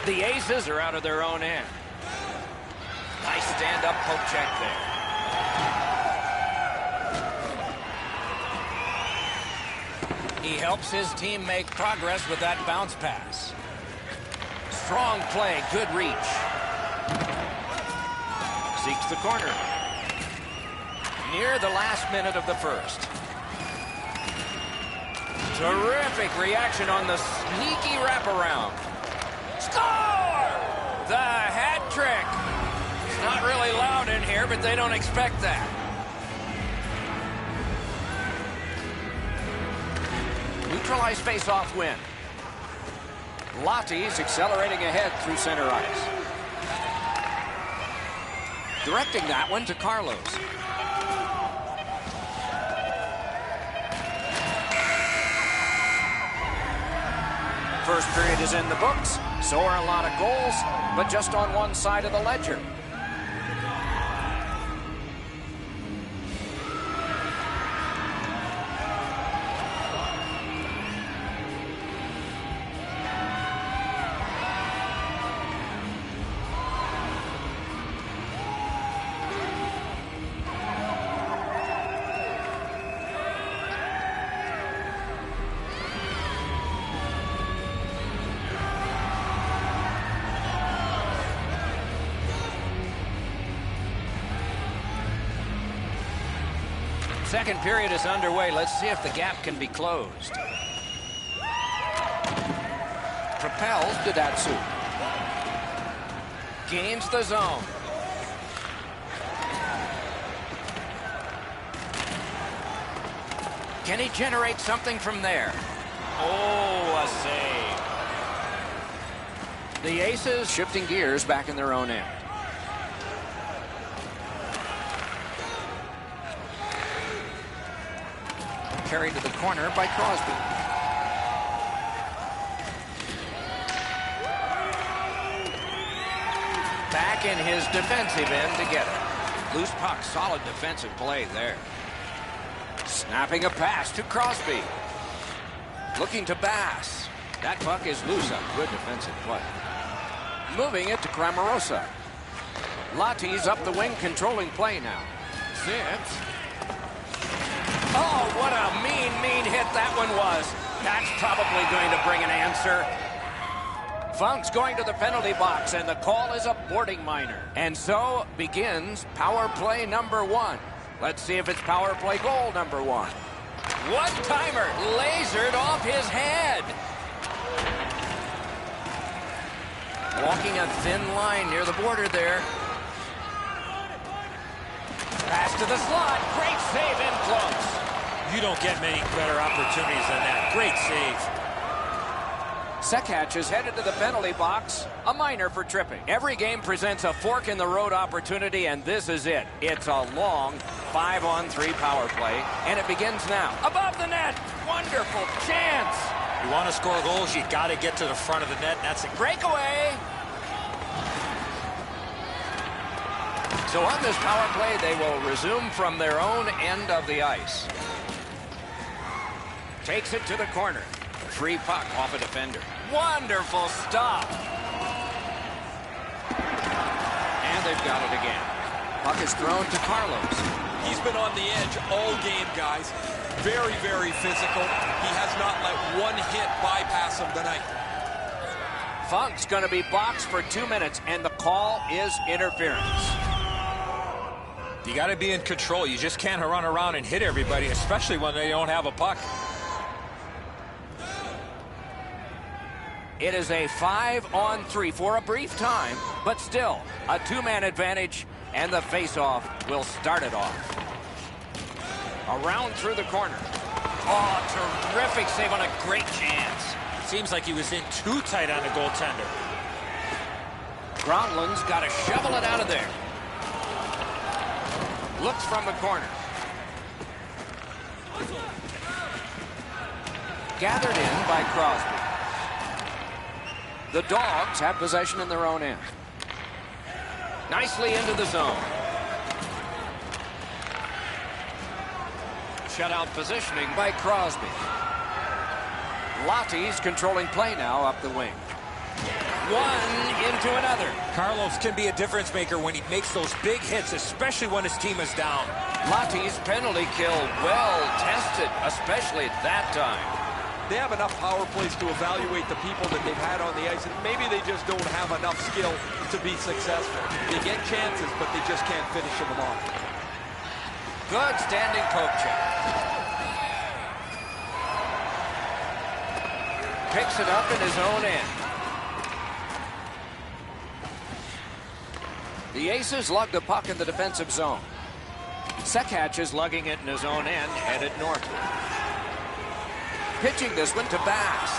The Aces are out of their own end. Nice stand-up poke check there. He helps his team make progress with that bounce pass. Strong play, good reach. Seeks the corner. Near the last minute of the first. Terrific reaction on the sneaky wraparound. Score! The hat trick. It's not really loud in here, but they don't expect that. Neutralized face-off win. Lottie's accelerating ahead through center ice. Directing that one to Carlos. First period is in the books. So are a lot of goals, but just on one side of the ledger. Second period is underway. Let's see if the gap can be closed. Propels to Datsu. Gains the zone. Can he generate something from there? Oh, a save. The Aces shifting gears back in their own end. Carried to the corner by Crosby. Back in his defensive end to get it. Loose puck, solid defensive play there. Snapping a pass to Crosby. Looking to Bass. That puck is loose up. Good defensive play. Moving it to Cramarosa. Lottie's up the wing, controlling play now. Zips. Oh, what a mean hit that one was. That's probably going to bring an answer. Funk's going to the penalty box, and the call is a boarding minor. And so begins power play number 1. Let's see if it's power play goal number 1. One-timer lasered off his head. Walking a thin line near the border there. Pass to the slot. Great save in close. You don't get many better opportunities than that. Great save. Sekatch is headed to the penalty box. A minor for tripping. Every game presents a fork-in-the-road opportunity, and this is it. It's a long 5-on-3 power play, and it begins now. Above the net. Wonderful chance. You want to score goals, you got to get to the front of the net. That's a Breakaway. So on this power play, they will resume from their own end of the ice. Takes it to the corner. Free puck off a defender. Wonderful stop. And they've got it again. Puck is thrown to Carlos. He's been on the edge all game, guys. Very, very physical. He has not let one hit bypass him tonight. Funk's going to be boxed for 2 minutes, and the call is interference. You got to be in control. You just can't run around and hit everybody, especially when they don't have a puck. It is a 5-on-3 for a brief time, but still a 2-man advantage, and the face-off will start it off. Around through the corner. Oh, terrific save on a great chance. Seems like he was in too tight on the goaltender. Gronlund's got to shovel it out of there. Looks from the corner. Gathered in by Crosby. The Dogs have possession in their own end. Nicely into the zone. Shutout positioning by Crosby. Lottie's controlling play now up the wing. One into another. Carlos can be a difference maker when he makes those big hits, especially when his team is down. Lottie's penalty kill well tested, especially at that time. They have enough power plays to evaluate the people that they've had on the ice, and maybe they just don't have enough skill to be successful. They get chances, but they just can't finish them off. Good standing poke check. picks it up in his own end. The Aces lug the puck in the defensive zone. Sekhatch is lugging it in his own end, headed northward. Pitching this one to Bass.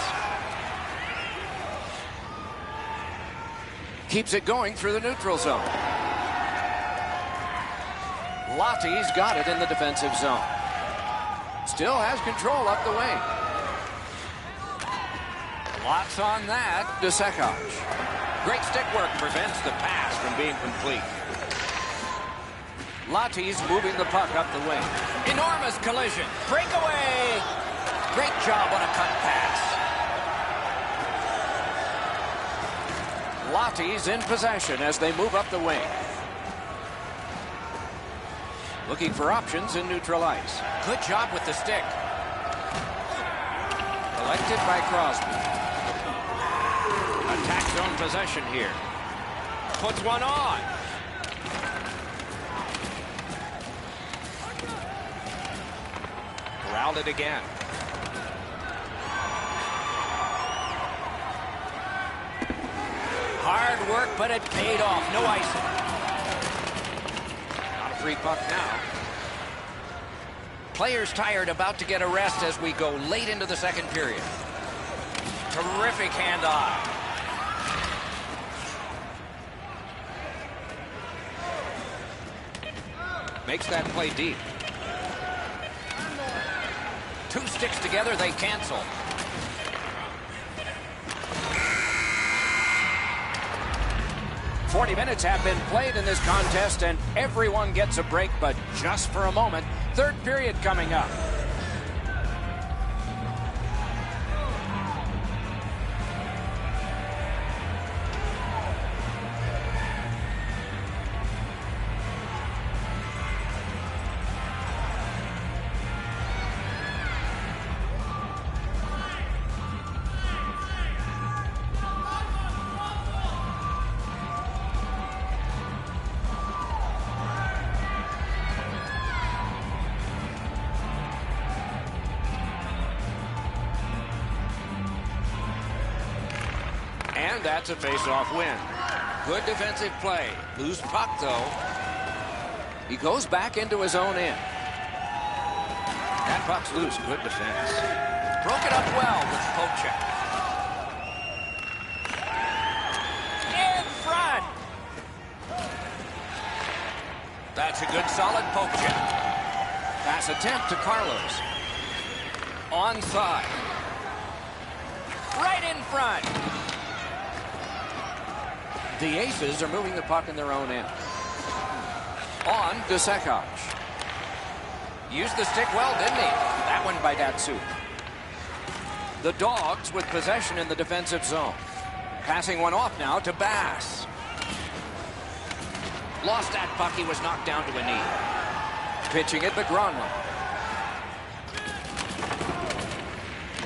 Keeps it going through the neutral zone. Lottie's got it in the defensive zone. Still has control up the wing. Lots on that to Sekhatch. Great stick work prevents the pass from being complete. Lottie's moving the puck up the wing. Enormous collision. Breakaway. Great job on a cut pass. Lottie's in possession as they move up the wing. Looking for options in neutral ice. Good job with the stick. Collected by Crosby. Attack zone possession here. Puts one on. Corralled it again. Hard work, but it paid off. No icing. Not a free puck now. Players tired, about to get a rest as we go late into the second period. Terrific handoff. Makes that play deep. Two sticks together, they cancel. "40 minutes have been played in this contest, and everyone gets a break, but just for a moment. Third period coming up. And that's a face-off win. Good defensive play. Loose puck, though. He goes back into his own end. That puck's loose. Good defense. Broke it up well with Pochek. In front. That's a good, solid Pochek. Pass attempt to Carlos. Onside. Right in front. The Aces are moving the puck in their own end. On to Sekhatch. Used the stick well, didn't he? That one by Datsuk. The Dogs with possession in the defensive zone. Passing one off now to Bass. Lost that puck. He was knocked down to a knee. Pitching it to Gronlund.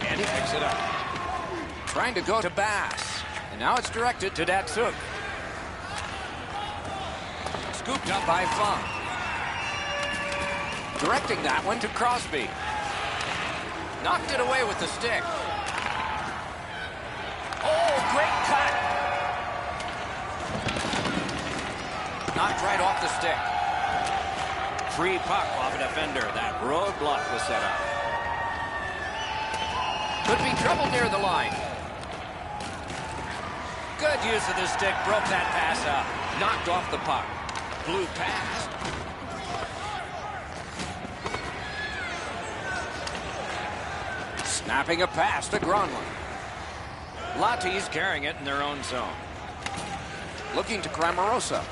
And he picks it up. Trying to go to Bass. And now it's directed to Datsuk. Scooped up by Funk. Directing that one to Crosby. Knocked it away with the stick. Oh, great cut. Knocked right off the stick. Free puck off a defender. That roadblock was set up. Could be trouble near the line. Good use of the stick. Broke that pass up. Knocked off the puck. Blew past. Snapping a pass to Gronlund. Lottie's carrying it in their own zone. Looking to Cramarosa.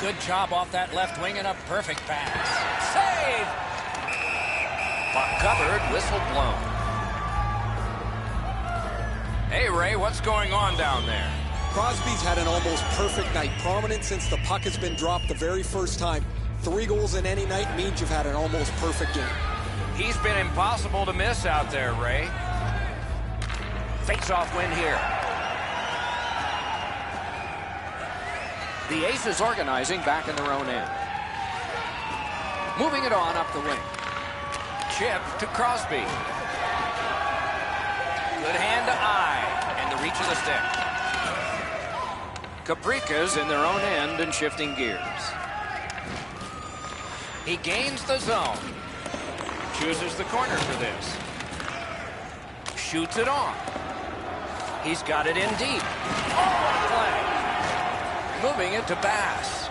Good job off that left wing and a perfect pass. Save! Puck covered, whistle blown. Hey, Ray, what's going on down there? Crosby's had an almost perfect night. Prominent since the puck has been dropped the very first time. 3 goals in any night means you've had an almost perfect game. He's been impossible to miss out there, Ray. Face-off win here. The Aces organizing back in their own end. Moving it on up the wing. Chip to Crosby. Good hand to eye, and the reach of the stick. Caprica's in their own end and shifting gears. He gains the zone. Chooses the corner for this. Shoots it on. He's got it in deep. Oh, play. Moving it to Bass.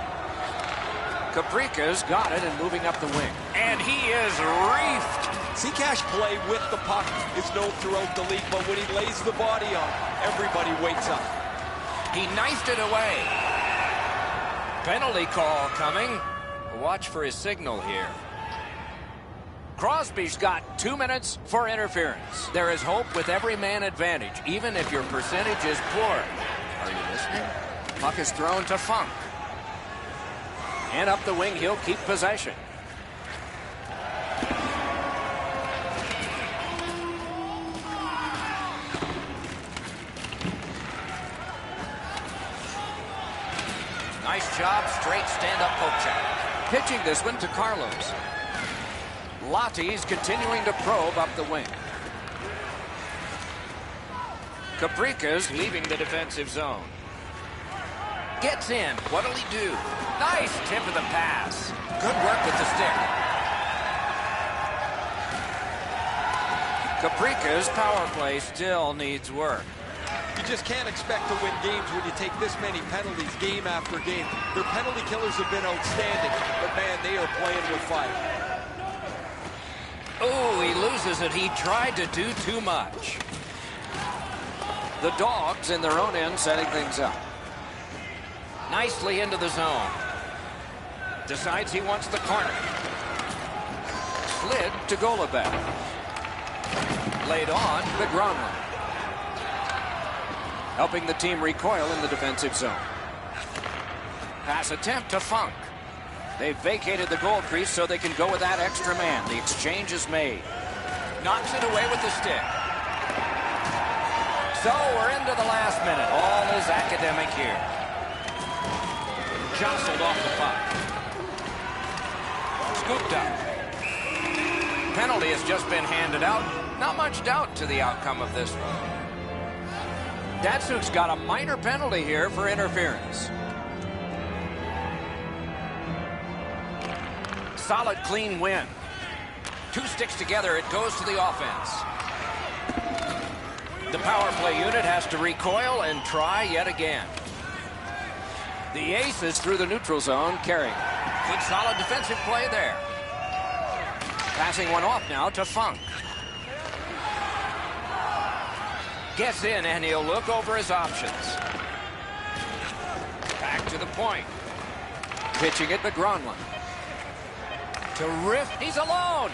Caprica's got it and moving up the wing. And he is reefed. Cash play with the puck is known throughout the league, but when he lays the body on, everybody wakes up. He knifed it away. Penalty call coming. Watch for his signal here. Crosby's got 2 minutes for interference. There is hope with every man advantage, even if your percentage is poor. Are you listening? Puck is thrown to Funk. And up the wing, he'll keep possession. Nice job, straight stand-up poke check. Pitching this one to Carlos. Lottie's continuing to probe up the wing. Caprica's leaving the defensive zone. Gets in. What'll he do? Nice tip of the pass. Good work with the stick. Caprica's power play still needs work. You just can't expect to win games when you take this many penalties game after game. Their penalty killers have been outstanding, but man, they are playing with fire. Oh, he loses it. He tried to do too much. The Dogs in their own end setting things up. Nicely into the zone. Decides he wants the corner. Slid to Golubek. Laid on the Gronlund. Helping the team recoil in the defensive zone. Pass attempt to Funk. They've vacated the goal crease so they can go with that extra man. The exchange is made. Knocks it away with the stick. So we're into the last minute. All is academic here. Jostled off the puck. Scooped up. Penalty has just been handed out. Not much doubt to the outcome of this one. Datsuk's got a minor penalty here for interference. Solid, clean win. 2 sticks together, it goes to the offense. The power play unit has to recoil and try yet again. The Aces through the neutral zone carrying. Good solid defensive play there. Passing one off now to Funk. Gets in and he'll look over his options. Back to the point. Pitching it to Gronlund. Terrific. He's alone.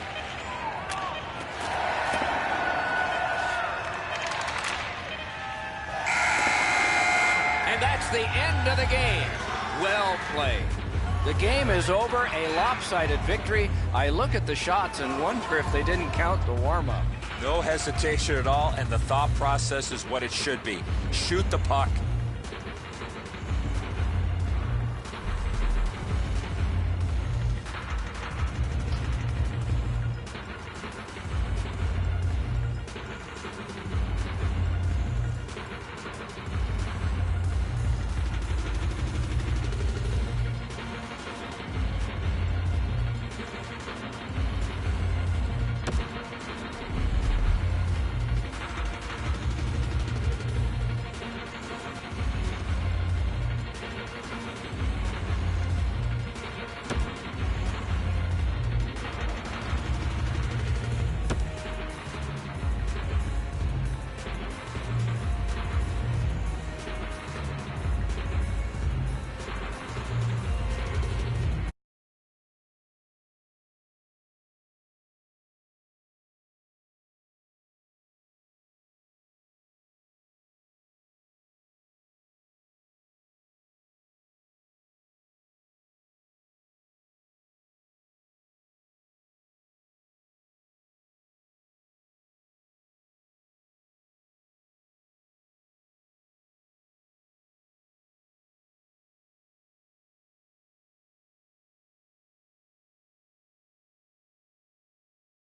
And that's the end of the game. Well played. The game is over, a lopsided victory. I look at the shots and wonder if they didn't count the warm-up. No hesitation at all, and the thought process is what it should be. Shoot the puck.